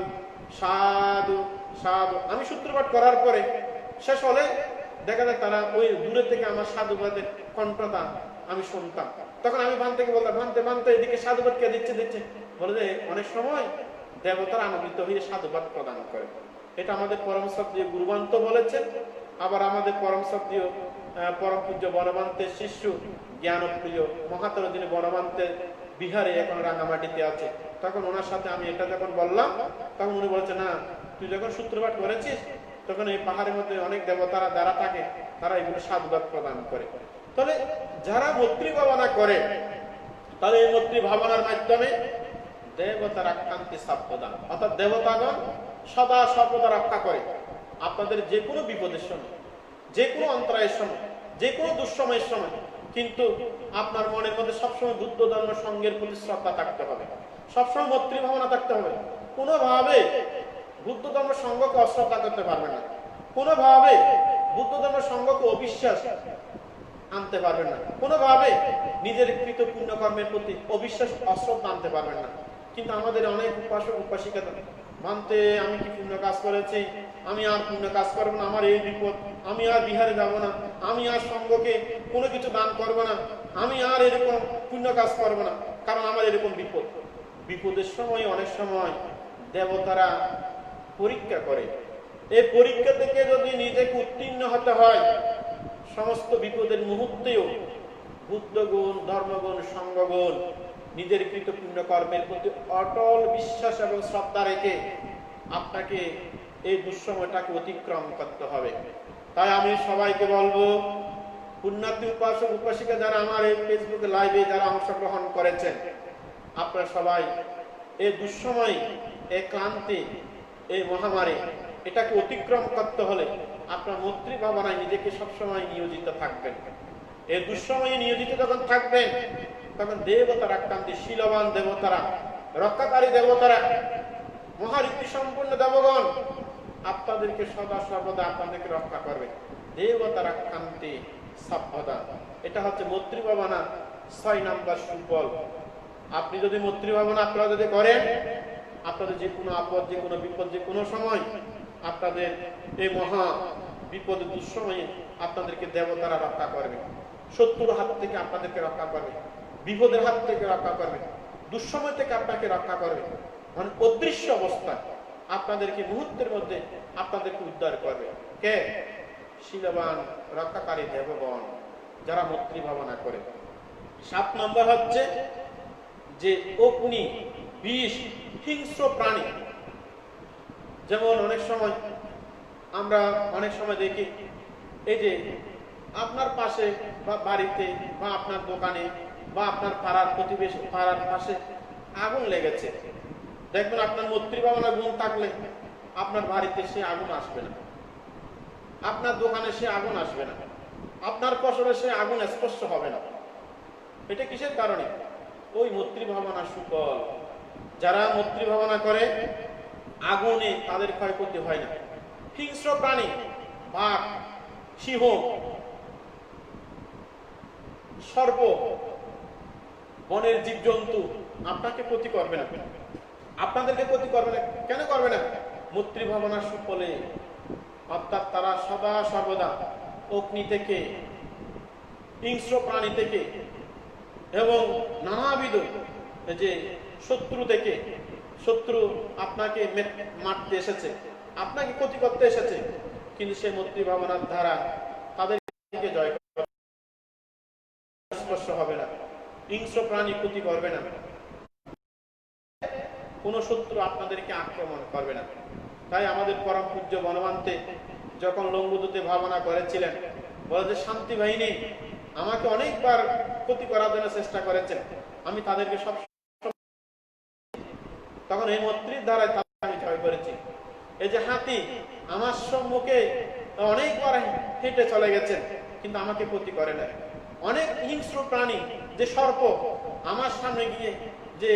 সাধু সাধু। আমি সূত্রপাঠ করার পরে শেষ হলে দেখা যায় তারা ওই দূরের থেকে আমার সাধুবাদের কণ্ঠটা আমি শুনতাম। তখন আমি ভান্তেকে বলতাম, ভান্তে এদিকে সাধুবাদ কে দিচ্ছে। বলে যে অনেক সময় দেবতারা আনন্দিত হয়ে সাধুবাদ প্রদান করে। এটা আমাদের পরম শ্রদ্ধেয় গুরুবান্ত বলেছেন। আবার আমাদের পরম শ্রদ্ধেয় পরম পূজ্য বনবান্তের শিষ্য জ্ঞানপ্রিয় মহাতর দিনে বনবান্তের বিহারে এখন রাঙামাটিতে আছে। তখন ওনার সাথে আমি এটা যখন বললাম, তখন উনি বলছে, না, তুই যখন সূত্রপাঠ করেছিস, তখন এই পাহাড়ের মধ্যে অনেক দেবতারা যারা থাকে, তারা এগুলো সাধুবাদ প্রদান করে। তাহলে যারা মৈত্রী ভাবনা করে, তাহলে এই মৈত্রী ভাবনার মাধ্যমে দেবতারা কান্তি সাপ্রদান, অর্থাৎ দেবতাগণ সদা সর্বদা রক্ষা করে। আপনাদের যে কোনো বিপদের সময়, যে কোনো অন্তরায়ের সময়, যে কোনো দুঃসময়ের সময়, কিন্তু আপনার মনের মধ্যে সবসময় বুদ্ধ ধর্ম সঙ্গের প্রতি শ্রদ্ধা থাকতে হবে, সবসময় মৈত্রী ভাবনা থাকতে হবে। কোনোভাবে বুদ্ধ ধর্ম সঙ্গকে অশ্রদ্ধা করতে পারবে না, কোনোভাবে বুদ্ধ ধর্ম সঙ্গকে অবিশ্বাস আনতে পারবেন না, কোনোভাবে নিজের কৃত পুণ্য কর্মের প্রতি অবিশ্বাস অশ্রদ্ধা আনতে পারবেন না। কিন্তু আমাদের অনেক উপাসক উপাসিকা মানতে আমি কি পুণ্য কাজ করেছি, আমি আর পুণ্য কাজ করবো না, আমার এই বিপদ, আমি আর বিহারে যাব না, আমি আর সঙ্গকে কোনো কিছু দান করব না, আমি আর এরকম পুণ্য কাজ করবো না, কারণ আমার এরকম বিপদ। বিপদের সময় অনেক সময় দেবতারা পরীক্ষা করে। এই পরীক্ষা থেকে যদি নিজেকে উত্তীর্ণ হতে হয়, সমস্ত বিপদের মুহূর্তেও বুদ্ধগুণ, ধর্মগুণ, সঙ্গগুণ, নিজের কৃত পুণ্য কর্মের প্রতি অটল বিশ্বাস এবং শ্রদ্ধা রেখে আপনাকে এই দুঃসময়টাকে অতিক্রম করতে হবে। তাই আমি সবাইকে বলবো, পুণ্যার্থী উপাসক উপাসিকা যারা আমার এই ফেসবুকে লাইভে যারা অংশগ্রহণ করেছেন, আপনারা সবাই এই দুঃসময়, এই ক্লান্তি, এই মহামারী, এটাকে অতিক্রম করতে হলে আপনার মৈত্রী ভাবনায় নিজেকে সবসময় নিয়োজিত থাকবেন। এই দুঃসময়ে নিয়োজিত যখন থাকবেন, তখন দেবতারা, কান্তি শীলবান দেবতারা, রক্ষাকারী দেবতারা, মহারীতি সম্পূর্ণ দেবগণ আপনাদেরকে সদা সর্বদা আপনাদেরকে রক্ষা করবে। দেবতারা কান্তি সাবধান, এটা হচ্ছে মৈত্রী ভাবনা 6 নম্বর সুফল। আপনি যদি মৈত্রী ভাবনা আপনারা যদি করেন, আপনাদের যে কোনো আপদ, যে কোনো বিপদ, যে কোনো সময় আপনাদের এই মহা বিপদ দুঃসময়ে আপনাদেরকে দেবতারা রক্ষা করবে। শত্রুর হাত থেকে আপনাদেরকে রক্ষা করবে, বিপদের হাত থেকে রক্ষা করবে, দুঃসময় থেকে আপনাকে রক্ষা করবে। মানে অদৃশ্য অবস্থা আপনাদেরকে মুহূর্তের মধ্যে আপনাদেরকে উদ্ধার করবে। কে? শীলবান রক্ষাকারী দেবগণ যারা মৈত্রী ভাবনা করে। 7 নম্বর হচ্ছে যে অগ্নি, বিষ, হিংস্র প্রাণী। যেমন অনেক সময় আমরা দেখি, এই যে আপনার পাশে বা বাড়িতে বা আপনার দোকানে বা আপনার পাড়ার প্রতিবেশী, পাড়ার পাশে আগুন লেগেছে, দেখবেন আপনার মৈত্রী ভাবনা গুণ থাকলে আপনার বাড়িতে সে আগুন আসবে না, আপনার দোকানে সে আগুন আসবে না, আপনার ফসলে সে আগুন স্পর্শ হবে না। এটা কিসের কারণে? ওই মৈত্রী ভাবনা সুফল। যারা মৈত্রী ভাবনা করে, আগুনে তাদের ক্ষয়ক্ষতি হয় না। হিংস্র প্রাণী, বাঘ, সিংহ, সর্প, বনের জীবজন্তু আপনাকে ক্ষতি করবে না, আপনাদেরকে ক্ষতি করবে না। কেন করবে না? মৈত্রী ভাবনার সুফলে। অর্থাৎ তারা সদা সর্বদা অগ্নি থেকে, হিংস্র প্রাণী থেকে এবং নানাবিধ যে শত্রু থেকে, শত্রু আপনাকে মারতে এসেছে, আপনাকে ক্ষতি করতে এসেছে, কিন্তু সেই মৈত্রী ভাবনার দ্বারা তাদেরকে জয় স্পর্শ হবে না, হিংস্র প্রাণী ক্ষতি করবে না, কোন শত্রু আপনাদেরকে আক্রমণ করবে না। তাই আমাদের পরম পূজ্য বনবান্তে যখন লম্বুদূতে ভাবনা করেছিলেন, বলে যে শান্তি বাহিনী আমাকে অনেকবার ক্ষতি করার জন্য চেষ্টা করেছেন, আমি তাদেরকে সব, তখন এই মৈত্রীর দ্বারাই তাদের আমি জয় করেছি। এই যে হাতি আমার সম্মুখে অনেকবার হেঁটে চলে গেছেন, কিন্তু আমাকে ক্ষতি করে না। অনেক হিংস্র প্রাণী, যে সর্প আমার সামনে গিয়ে যে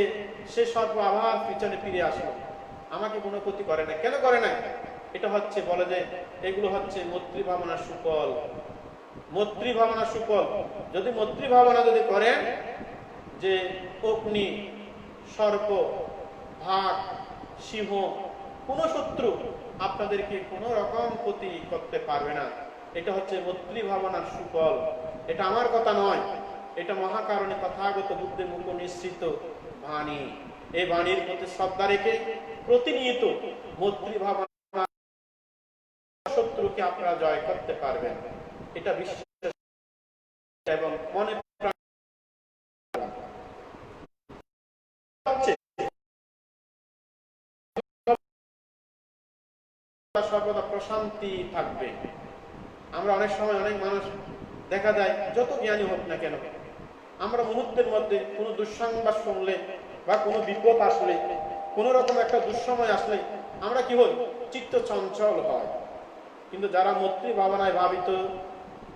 সে সর্প আবার পিছনে ফিরে আসলো, আমাকে কোনো ক্ষতি করে না। কেন করে না? এটা হচ্ছে, বলে যে এগুলো হচ্ছে মৈত্রী ভাবনার সুফল। মৈত্রী ভাবনার সুফল। যদি মৈত্রী ভাবনা যদি করেন, যে অগ্নি, সর্প, ভাগ, সিংহ, কোন শত্রু আপনাদেরকে কোন রকম ক্ষতি করতে পারবে না। এটা হচ্ছে মৈত্রী ভাবনার সুফল। এটা আমার কথা নয়, এটা মহাকারণে তথাগত বুদ্ধের মুখ নিঃসৃত বাণী। এই বাণীর প্রতি শ্রদ্ধা রেখে প্রতিনিয়ত মৈত্রী ভাবনা শত্রুকে আপনারা জয় করতে পারবেন। এটা বিশ্বাস এবং মনে সর্বদা প্রশান্তি থাকবে। আমরা অনেক সময় অনেক মানুষ দেখা যায়, যত জ্ঞানী হোক না কেন, আমরা মুহূর্তের মধ্যে কোনো দুঃসংবাদ শুনলে বা কোনো বিপদ আসলে, কোন রকম একটা দুঃসময় আসলে আমরা কি হই? চিত্ত চঞ্চল হয়। কিন্তু যারা মৈত্রী ভাবনায় ভাবিত,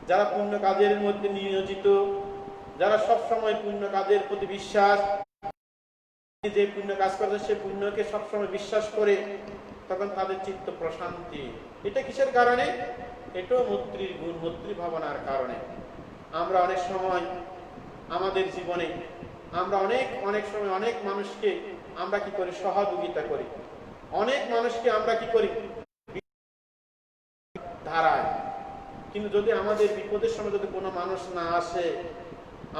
যারা পুণ্য কাজের মধ্যে নিয়োজিত, যারা সব সময় পুণ্য কাজের প্রতি বিশ্বাস, যে পুণ্য কাজ করছে সে পুণ্যকে সবসময় বিশ্বাস করে, তখন তাদের চিত্ত প্রশান্তি। এটা কিসের কারণে? এটাও মৈত্রীর গুণ, মৈত্রী ভাবনার কারণে। আমরা অনেক সময় আমাদের জীবনে আমরা অনেক সময় অনেক মানুষকে আমরা কি করি? সহযোগিতা করি। অনেক মানুষকে আমরা কি করি ধারায়, কিন্তু যদি আমাদের বিপদের সময় যদি কোনো মানুষ না আসে,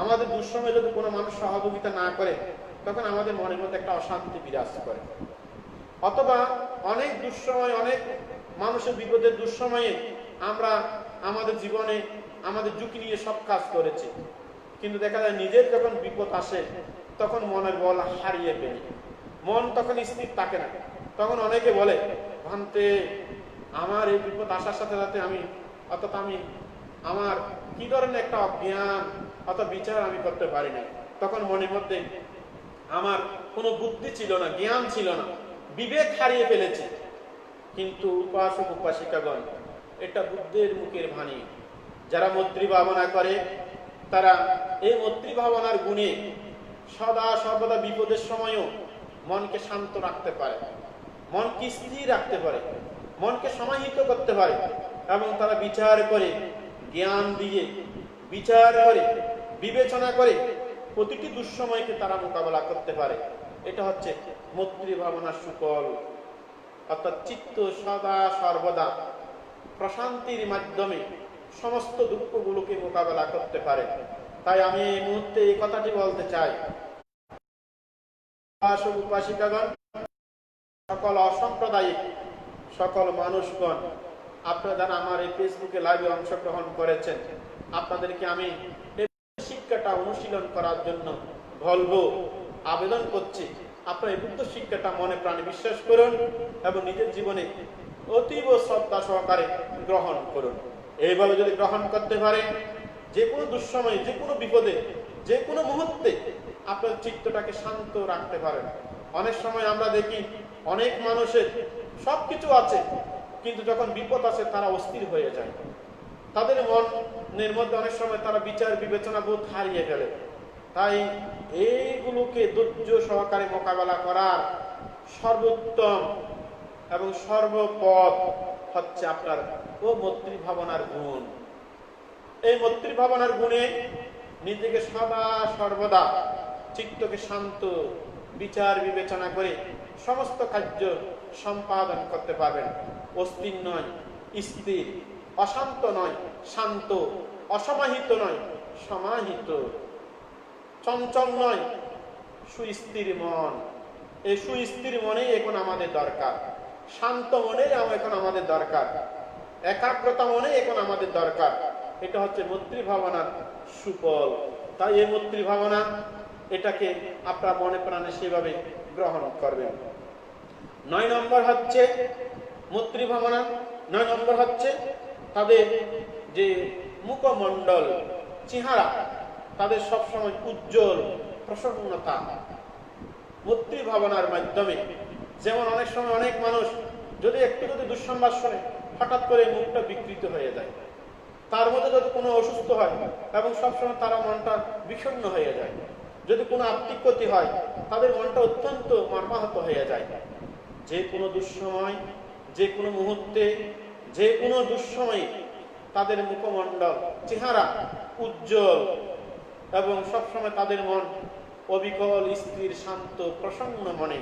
আমাদের দুঃসময়ে যদি কোনো মানুষ সহযোগিতা না করে, তখন আমাদের মনের মধ্যে একটা অশান্তি বিরাজ করে। অথবা অনেক দুঃসময়, অনেক মানুষের বিপদের দুঃসময়ে আমরা আমাদের জীবনে আমাদের ঝুঁকি নিয়ে সব কাজ করেছি, কিন্তু দেখা যায় নিজের যখন বিপদ আসে তখন মনের বল হারিয়ে ফেলি, মন তখন স্থির থাকে না। তখন অনেকে বলে, ভান্তে আমার এই বিপদ আসার সাথে সাথে আমি আমার কি ধরনের একটা অজ্ঞান অত বিচার আমি করতে পারি না। তখন মনের মধ্যে আমার কোনো বুদ্ধি ছিল না, জ্ঞান ছিল না, বিবেক হারিয়ে ফেলেছে। কিন্তু উপাসক উপাসিকাগণ, এটা বুদ্ধের মুখের বাণী। যারা মৈত্রী ভাবনা করে তারা এই মৈত্রী ভাবনার গুণে সদা সর্বদা বিপদের সময়ও মনকে শান্ত রাখতে পারে, মনকে স্থির রাখতে পারে, মনকে সমাহিত করতে পারে, এবং তারা বিচার করে, জ্ঞান দিয়ে বিচার করে, বিবেচনা করে প্রতিটি দুঃসময়কে তারা মোকাবেলা করতে পারে। এটা হচ্ছে মৈত্রী ভাবনার সুফল। অর্থাৎ চিত্ত সদা সর্বদা প্রশান্তির মাধ্যমে সমস্ত দুঃখগুলোকে মোকাবেলা করতে পারে। তাই আমি এই মুহূর্তে এই কথাটি বলতে চাই, উপাসক উপাসিকাগণ, সকল অসাম্প্রদায়িক সকল মানুষগণ, আপনারা যারা আমার এই ফেসবুকে লাইভে অংশগ্রহণ করেছেন, আপনাদেরকে আমি এই শিক্ষাটা অনুশীলন করার জন্য বলবো, আবেদন করছি, আপনারা এই বুদ্ধ শিক্ষাটা মনে প্রাণে বিশ্বাস করুন এবং নিজের জীবনে অতীব শ্রদ্ধা সহকারে গ্রহণ করুন। এইভাবে যদি গ্রহণ করতে পারেন, যে কোনো দুঃসময়ে, যে কোনো বিপদে, যে কোনো মুহূর্তে আপনার চিত্তটাকে শান্ত রাখতে পারেন। অনেক সময় আমরা দেখি অনেক মানুষের সবকিছু আছে, কিন্তু যখন বিপদ আসে তারা অস্থির হয়ে যায়। তাদের মনের মধ্যে অনেক সময় তারা বিচার বিবেচনা বোধ হারিয়ে ফেলে। তাই এইগুলোকে ধৈর্য সহকারে মোকাবেলা করার সর্বোত্তম এবং সর্বপথ হচ্ছে আপনার মৈত্রী ভাবনার গুণ। এই মৈত্রী ভাবনার গুণে নিজেকে সদা সর্বদা চিত্তকে শান্ত, বিচার বিবেচনা করে সমস্ত কার্য সম্পাদন করতে পারবেন। অস্থির নয়, স্থির, অশান্ত নয়, শান্ত, অসমাহিত নয়, সমাহিত, চঞ্চল নয়, সুস্থির মন। এই সুস্থির মনেই এখন আমাদের দরকার, শান্ত মনেই এখন আমাদের দরকার, একাগ্রতা মনেই এখন আমাদের দরকার। এটা হচ্ছে মৈত্রী ভাবনার সুফল। তাই এই মৈত্রী ভাবনা, এটাকে আপনার মনে প্রাণে সেভাবে গ্রহণ করবেন। 9 নম্বর হচ্ছে মৈত্রী ভাবনা। 9 নম্বর হচ্ছে তাদের যে মুখমণ্ডল, চেহারা, তাদের সবসময় উজ্জ্বল, প্রসন্নতা। মৈত্রী ভাবনার মাধ্যমে, যেমন অনেক সময় অনেক মানুষ যদি একটু দুঃসংবাদ শোনে, হঠাৎ করে মুখটা বিকৃত হয়ে যায়। তার মধ্যে যদি কোনো অসুস্থ হয় এবং সবসময় তারা মনটা বিষণ্ণ হয়ে যায়। যদি কোনো আর্থিক ক্ষতি হয়, তাদের মনটা অত্যন্ত মর্মাহত হয়ে যায়। যে কোনো দুঃসময়, যে কোনো মুহূর্তে, যে কোনো দুঃসময়ে তাদের মুখমণ্ডল, চেহারা উজ্জ্বল এবং সবসময় তাদের মন অবিকল, স্থির, শান্ত, প্রসন্ন মনে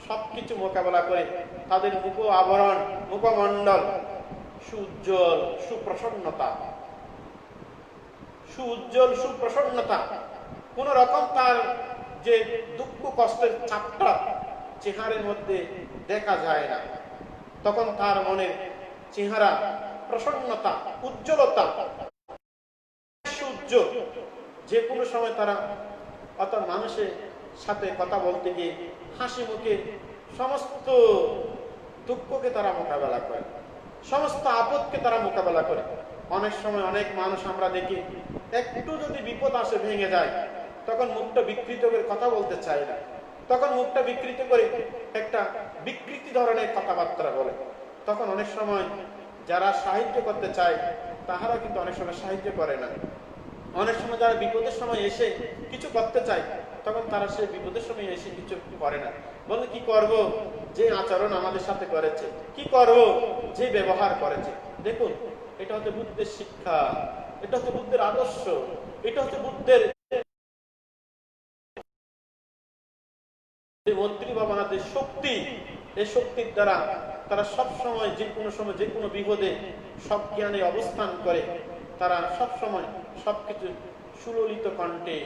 সবকিছু মোকাবেলা করে তাদের মুখ আবরণ, মুখমণ্ডল সুউজ্জ্বল, সুপ্রসন্নতা, সুউজ্জ্বল, সুপ্রসন্নতা। কোন রকম তার যে দুঃখ কষ্টের চাপটা চেহারার মধ্যে দেখা যায় না। তখন তার মনের চেহারা প্রসন্নতা, উজ্জ্বলতা, সুউজ্জ্বল। যে কোনো সময় তারা অর্থাৎ মানুষের সাথে কথা বলতে গিয়ে হাসি মুখে সমস্ত দুঃখকে তারা মোকাবেলা করে, সমস্ত আপদকে তারা মোকাবেলা করে। অনেক সময় অনেক মানুষ আমরা দেখি একটু যদি বিপদ আসে, ভেঙে যায়, তখন মুখটা বিকৃত করে কথা বলতে চায় না, তখন মুখটা বিকৃত করে একটা বিকৃতি ধরনের কথাবার্তা বলে। তখন অনেক সময় যারা সাহায্য করতে চায় তাহারা কিন্তু অনেক সময় সাহায্য করে না। অনেক সময় যারা বিপদের সময় এসে কিছু করতে চায়, তখন তারা সেই বিপদের সময় এসে কিছু করে না, বলে কি করব, যে আচরণ আমাদের সাথে করেছে, কি করব, যে ব্যবহার করেছে। দেখুন, এটা হচ্ছে বুদ্ধের শিক্ষা, এটা হচ্ছে বুদ্ধের আদর্শ, এটা হচ্ছে বুদ্ধের মৈত্রী ভাবনার যে শক্তি, এই শক্তির দ্বারা তারা সব সময় যে কোনো সময় যে কোনো বিপদে সজ্ঞানে অবস্থান করে। তারা সব সময় সবকিছু সুললিত কণ্ঠে,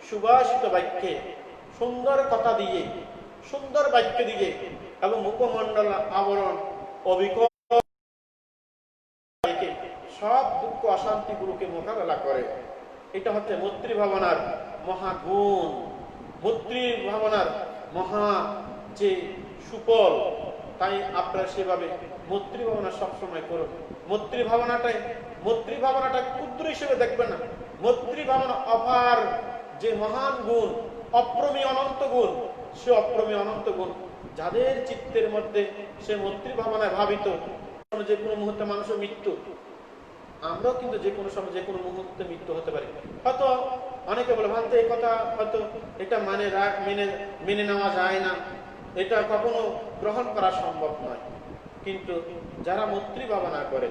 সুভাষিত বাক্যে, সুন্দর কথা দিয়ে, সুন্দর বাক্য দিয়ে এবং মুখমণ্ডল আবরণ অবিকল সব দুঃখ অশান্তিগুলোকে মোকাবেলা করে। এটা হচ্ছে মৈত্রী ভাবনার মহাগুণ, মৈত্রী ভাবনার মহা যে সুফল। তাই আপনারা সেভাবে মৈত্রী ভাবনা সবসময় করুন। মৈত্রী ভাবনাটা ক্ষুদ্র হিসেবে দেখবেন না। মৈত্রী ভাবনা অপার যে মহান গুণ, অপ্রমেয় অনন্ত গুণ। সে অপ্রমেয় অনন্ত গুণ যাদের চিত্তের মধ্যে সে মৈত্রী ভাবনায় ভাবিত, যে কোনো মুহূর্তে মানুষের মৃত্যু, আমরাও কিন্তু যে কোনো সময় যে কোনো মুহূর্তে মৃত্যু হতে পারে। হয়তো অনেকে বলে ভাবতে এই কথা হয়তো এটা মেনে নেওয়া যায় না, এটা কখনো গ্রহণ করা সম্ভব নয়। কিন্তু যারা মৈত্রী ভাবনা করে,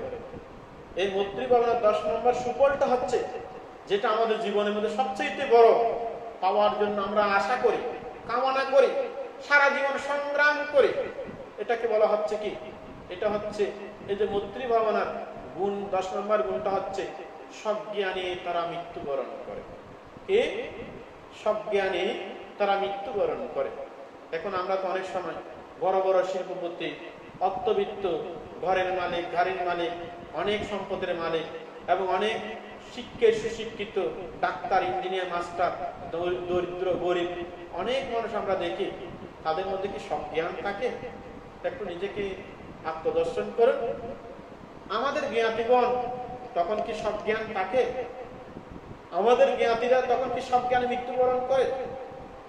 এই মৈত্রী ভাবনার 10 নম্বর সুফলটা হচ্ছে যেটা আমাদের জীবনের মধ্যে সবচেয়ে বড় পাওয়ার জন্য আমরা আশা করি, কামনা করি, সারা জীবন সংগ্রাম করি। এটাকে বলা হচ্ছে কি? এটা হচ্ছে এই যে মৈত্রী ভাবনার গুণ, 10 নম্বর গুণটা হচ্ছে সজ্ঞানে তারা মৃত্যুবরণ করে। কে? সজ্ঞানে তারা মৃত্যুবরণ করে। এখন আমরা তো অনেক সময় বড় বড় শিল্পপতি, অর্থবিত্ত, ঘরের মালিক, গাড়ির মালিক, অনেক সম্পদের মালিক এবং অনেক সুশিক্ষিত ডাক্তার, ইঞ্জিনিয়ার, মাস্টার, দরিদ্র, গরিব অনেক মানুষ আমরা দেখি। তাদের মধ্যে কি সজ্ঞান থাকে? একটু নিজেকে আত্মদর্শন করুন। আমাদের জ্ঞাতিগণ তখন কি সজ্ঞান থাকে? আমাদের জ্ঞাতিরা তখন কি সজ্ঞানে মৃত্যুবরণ করে?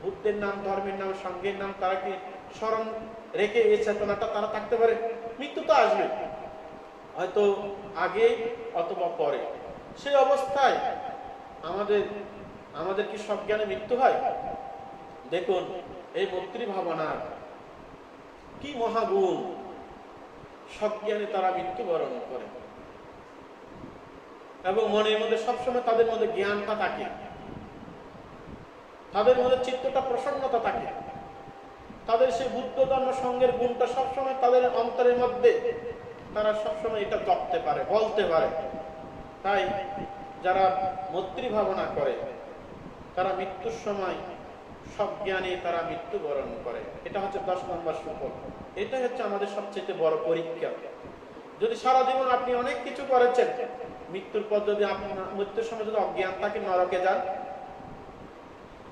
বুদ্ধের নাম, ধর্মের নাম, সঙ্গের নাম তারা কি স্মরণ রেখে এই চেতনাটা তারা থাকতে পারে? মৃত্যু তো আসবে, হয়তো আগে অথবা পরে। সেই অবস্থায় আমাদের কি সজ্ঞানে মৃত্যু হয়? দেখুন এই মৈত্রী ভাবনার কি মহাগুণ। সজ্ঞানে তারা মৃত্যুবরণ করে এবং মনের মধ্যে সবসময় তাদের মধ্যে জ্ঞানটা থাকে, তাদের মধ্যে চিত্তটা প্রসন্নতা থাকে, তাদের সেই বুদ্ধ ধর্ম সঙ্গের গুণটা সবসময় তাদের অন্তরের মধ্যে, তারা সবসময় এটা জপতে পারে, বলতে পারে। তাই যারা মৈত্রী ভাবনা করে তারা মৃত্যুর সময় সজ্ঞানে তারা মৃত্যুবরণ করে। এটা হচ্ছে 10 নম্বর সুফল। এটাই হচ্ছে আমাদের সবচেয়ে বড় পরীক্ষা। যদি সারা জীবন আপনি অনেক কিছু করেছেন, মৃত্যুর পর যদি মৃত্যুর সময় যদি অজ্ঞান থাকে, নরকে যান।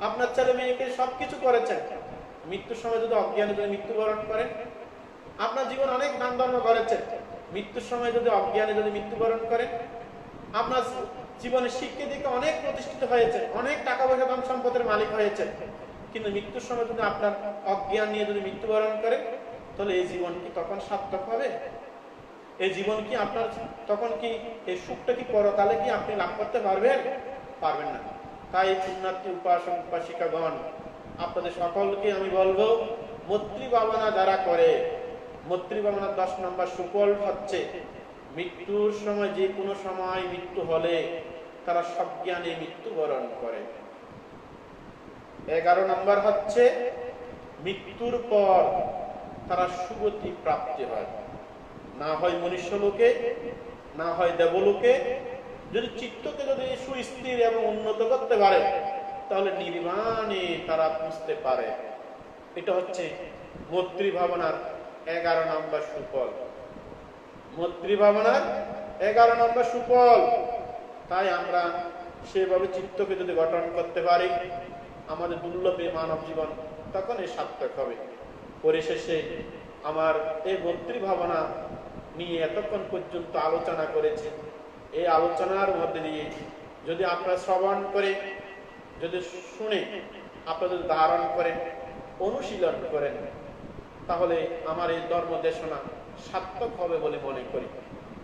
আপনার ছেলে মেয়েকে সবকিছু করেছেন, মৃত্যুর সময় যদি অজ্ঞানে যদি মৃত্যুবরণ করেন। আপনার জীবন অনেক দান ধর্ম করেছেন, মৃত্যুর সময় যদি অজ্ঞানে যদি মৃত্যুবরণ করেন। আপনার জীবনে শিক্ষা দিকে অনেক প্রতিষ্ঠিত হয়েছে, অনেক টাকা পয়সা ধন সম্পদের মালিক হয়েছে, কিন্তু মৃত্যুর সময় যদি আপনার অজ্ঞান নিয়ে যদি মৃত্যুবরণ করেন, তাহলে এই জীবন কি তখন সার্থক হবে? এই জীবন কি আপনার তখন কি এই সুখটা কি পরকালে কি আপনি লাভ করতে পারবেন? পারবেন না। তাই পুণ্যার্থী উপাসক উপাসিকাগণ, আপনাদের সকলকে আমি বলবো, মৈত্রী ভাবনা যারা করে, মৈত্রী ভাবনার 10 নম্বর সুফল হচ্ছে মৃত্যুর সময়, যে কোনো সময় মৃত্যু হলে তারা সজ্ঞানে মৃত্যুবরণ করে। 11 নম্বর হচ্ছে মৃত্যুর পর তারা সুগতি প্রাপ্তি হয়, না হয় মনুষ্য লোকে, না হয় দেবলোকে। যদি চিত্তকে যদি সুস্থির এবং উন্নত করতে পারে, তাহলে নির্বাণে তারা বুঝতে পারে। এটা হচ্ছে মৈত্রী ভাবনার 11 নম্বর সুফল। মৈত্রী ভাবনার 11 নম্বর সুফল। তাই আমরা সেভাবে চিত্তকে যদি গঠন করতে পারি, আমাদের দুর্লভ মানব জীবন তখন এই সার্থক হবে। পরিশেষে আমার এই মৈত্রী ভাবনা নিয়ে এতক্ষণ পর্যন্ত আলোচনা করেছি। এই আলোচনার মধ্যে দিয়ে যদি আপনারা শ্রবণ করে, যদি শুনে, আপনারা যদি ধারণ করেন, অনুশীলন করেন, তাহলে আমার এই ধর্ম দেশনা সার্থক হবে বলে মনে করি।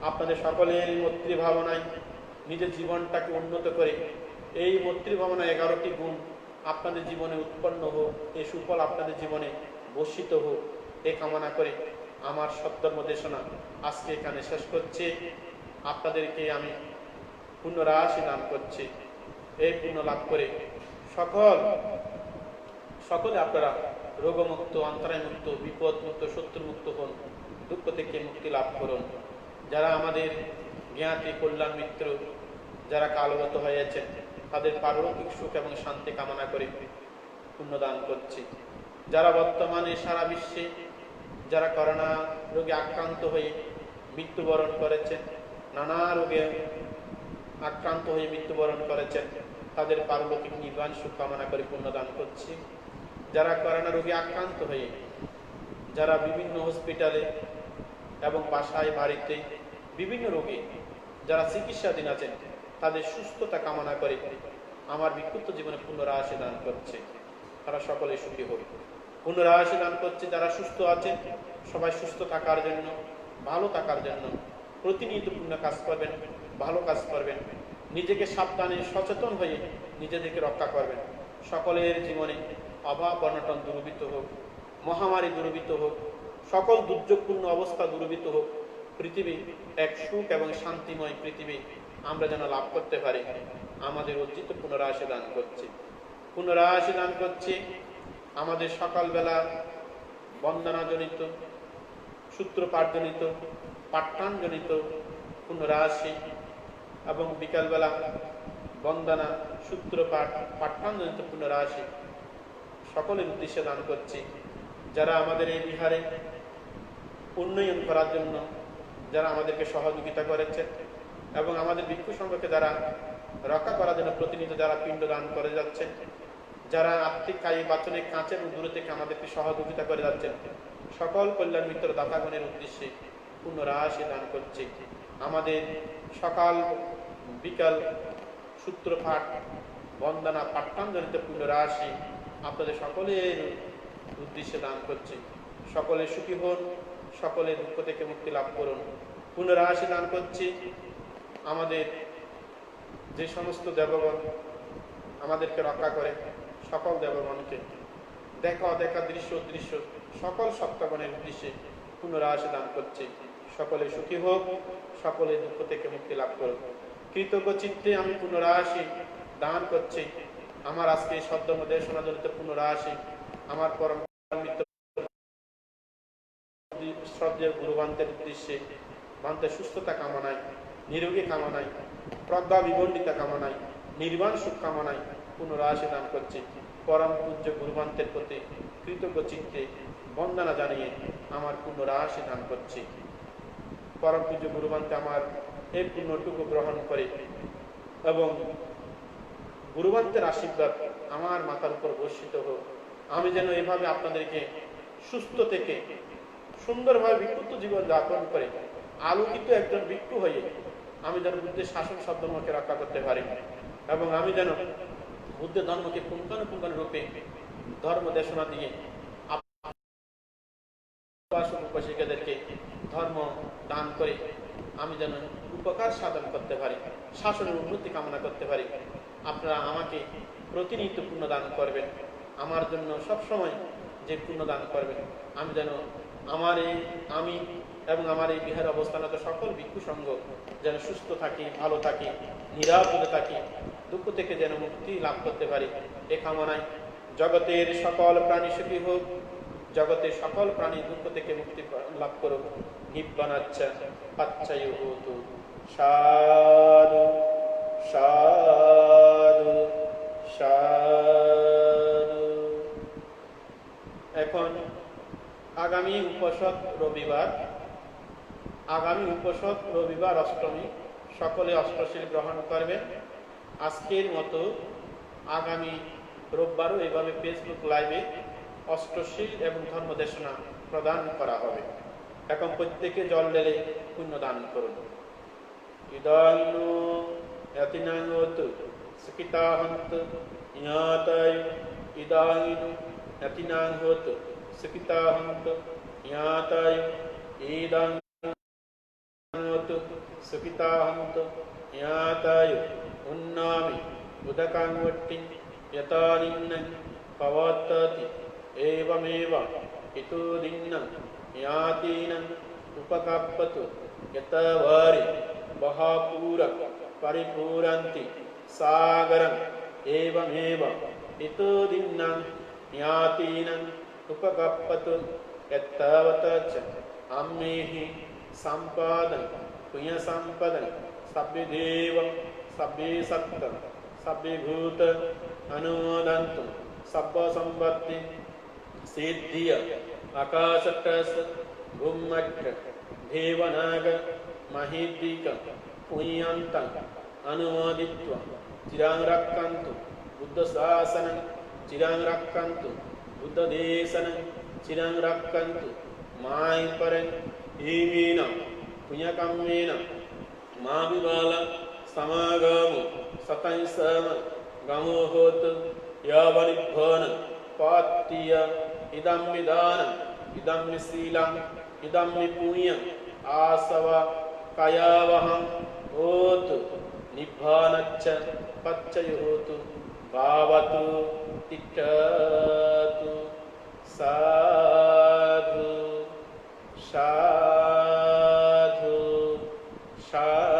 আপনাদের সকলের মৈত্রী ভাবনায় নিজের জীবনটাকে উন্নত করে এই মৈত্রী ভাবনা 11টি গুণ আপনাদের জীবনে উৎপন্ন হোক, এই সুফল আপনাদের জীবনে বর্ষিত হোক, এই কামনা করে আমার সদ্ধর্ম দেশনা আজকে এখানে শেষ করছি। আপনাদেরকে আমি পুণ্যরাশি দান করছি। এই পুণ্য লাভ করে সকলে আপনারা রোগমুক্ত, অন্তরায়মুক্ত, বিপদমুক্ত, শত্রুমুক্ত হন, দুঃখ থেকে মুক্তি লাভ করুন। যারা আমাদের জ্ঞাতি কল্যাণ মিত্র, যারা কালগত হয়েছেন, তাদের পারলৌকিক সুখ এবং শান্তি কামনা করে পুণ্যদান করছি। যারা বর্তমানে সারা বিশ্বে যারা করোনা রোগে আক্রান্ত হয়ে মৃত্যুবরণ করেছেন, নানা রোগে আক্রান্ত হয়ে মৃত্যুবরণ করেছেন, তাদের পারলৌকিক নির্বাণ সুখ কামনা করে পুণ্যদান করছি। যারা করোনা রোগে আক্রান্ত হয়ে যারা বিভিন্ন হসপিটালে এবং বাসায় বাড়িতে বিভিন্ন রোগে যারা চিকিৎসাধীন আছেন, তাদের সুস্থতা কামনা করে আমার বিক্ষুব্ধ জীবনে পুনরাশি দান করছে। তারা সকলে সুখী হোক। পুনরাশি দান করছে যারা সুস্থ আছেন, সবাই সুস্থ থাকার জন্য, ভালো থাকার জন্য প্রতিনিয়ত পূর্ণ কাজ করবেন, ভালো কাজ করবেন, নিজেকে সাবধানে সচেতন হয়ে নিজেদেরকে রক্ষা করবেন। সকলের জীবনে অভাব অনটন দূরীভূত হোক, মহামারী দূরীভূত হোক, সকল দুর্যোগপূর্ণ অবস্থা দূরীভূত হোক। পৃথিবী এক সুখ এবং শান্তিময় পৃথিবী আমরা যেন লাভ করতে পারি, আমাদের অর্জিত পুনরাশি দান করছে। পুনরাশি দান করছে আমাদের সকালবেলা বন্দনাজনিত, সূত্রপাঠজনিত, পাঠ্যানজনিত পুনরাশি এবং বিকালবেলা বন্দনা, সূত্রপাঠ, পাঠ্যানজনিত পুনরাশি সকলের উদ্দেশ্যে দান করছি। যারা আমাদের এই বিহারে উন্নয়ন করার জন্য যারা আমাদেরকে সহযোগিতা করেছেন এবং আমাদের ভিক্ষু সংঘকে যারা রক্ষা করার জন্য প্রতিনিয়ত যারা পিণ্ড দান করে যাচ্ছেন, যারা আর্থিক কায়িক বাচনিক কাঁচের দূরে থেকে আমাদেরকে সহযোগিতা করে যাচ্ছেন, সকল কল্যাণ মিত্র দাতাগণের উদ্দেশ্যে পুনরাশি দান করছে। আমাদের সকাল বিকাল সূত্রপাঠ, বন্দনা, পাঠ্যানজনিত পুনরাশি আপনাদের সকলের উদ্দেশ্যে দান করছে। সকলে সুখী হন, সকলে দুঃখ থেকে মুক্তি লাভ করুন। পুনরাশি দান করছি আমাদের যে সমস্ত দেবগণ আমাদেরকে রক্ষা করে, সকল দেবগণকে দেখা অদেখা দৃশ্য দৃশ্য সকল সপ্তাগণের উদ্দেশ্যে পুনরাশি দান করছে। সকলে সুখী হোক, সকলে দুঃখ থেকে মুক্তি লাভ করুক। কৃতজ্ঞ চিত্তে আমি পুনরাশি দান করছি আমার আজকে সদ্যম দেশনাজনিত পুনরাশি আমার পরম মিত্র শ্রদ্ধেয় গুরুবান্তের উদ্দেশ্যে বান্তের সুস্থতা কামনায়, নিরোগী কামনায়, প্রজ্ঞা বিবন্ডিতা কামনায়, নির্বাণ সুখ কামনায় পুনরাশি দান করছি। পরম পূজ্য গুরুবান্তের প্রতি কৃতজ্ঞ চিত্তে বন্দনা জানিয়ে আমার পুনরাশি দান করছি। পরম পূজ্য গুরুবান্তে আমার এই পুণ্যটুকু গ্রহণ করে এবং গুরুবান্তের আশীর্বাদ আমার মাথার উপর বর্ষিত হোক। আমি যেন এভাবে আপনাদেরকে সুস্থ থেকে সুন্দরভাবে বিক্ষুব্ধ জীবন যাপন করে আলোকিত একজন ভিক্ষু হয়ে আমি যেন বুদ্ধের শাসন শব্দমকে রক্ষা করতে পারি এবং আমি যেন বুদ্ধের ধর্মকে পুঙ্খানুপুঙ্খানু রূপে ধর্ম দেশনা দিয়ে উপাসিকাদেরকে ধর্ম দান করে আমি যেন উপকার সাধন করতে পারি, শাসনের উন্নতি কামনা করতে পারি। আপনারা আমাকে প্রতিনিয়ত পুণ্যদান করবেন, আমার জন্য সবসময় যে পুণ্যদান করবেন, আমি যেন আমি এবং আমার এই বিহারে অবস্থানত সকল ভিক্ষু সংঘ যেন সুস্থ থাকি, ভালো থাকি, নিরাপদে থাকি, দুঃখ থেকে যেন মুক্তি লাভ করতে পারি। এ কামনায় জগতের সকল প্রাণী সুখী হোক, জগতের সকল প্রাণী দুঃখ থেকে মুক্তি লাভ করুক। নিব্বানাচ্ছা পাচ্ছায় হতু। সাধু সাধু সাধু। এখন আগামী উপসদ রবিবার অষ্টমী, সকলে অষ্টশীল গ্রহণ করবেন। আজকের মতো আগামী রোববারও এভাবে ফেসবুক লাইভে অষ্টশীল এবং ধর্মদেশনা প্রদান করা হবে। এখন প্রত্যেকে জল ঢেলে পুণ্য দান করুন। ইদাইনো ইয়াতিনাঙ্গতু সুখিতাহন্তু ইয়াতায়। ইদাইনো ইয়াতিনাঙ্গতু সুখিতাহন্তু ইয়াতায়। ইদাইনো সুখিতাহন্তু ইয়াতায়। উন্নামি উদকাঙ্গটি यतानिन्नं पवत्तति एवमेव इतो दिन्नं यातीनं उपकप्पतु यतवारि बहापूरक परिपूरन्ति सागरं एवमेव इतो दिन्नं यातीनं उपगप्पतु यत्तावता च अम्मेहि सम्पादन पुण्य संपदन सभ्य देव सभ्य सत्त सभ्य भूत अनुमोदन्तु सब्ब संपत्ति सिद्धिय आकाशटस भूमट्ट देवनाग महिद्विक पुण्यंत अनुमोदित्वा चिरां रक्षन्तु बुद्ध शासन चिरां रक्षन्तु बुद्ध देशन चिरां रक्षन्तु माय परं हीमीन पुण्यकम्मेन माविबाल समागम सतै सम गमो होत यावनिभवन पात्य इदं विदान इदं शीलं इदं पुण्यं आसव कयावहं होतु निब्बानच्च पच्चय होतु भावतु तिष्ठतु साधु साधु साधु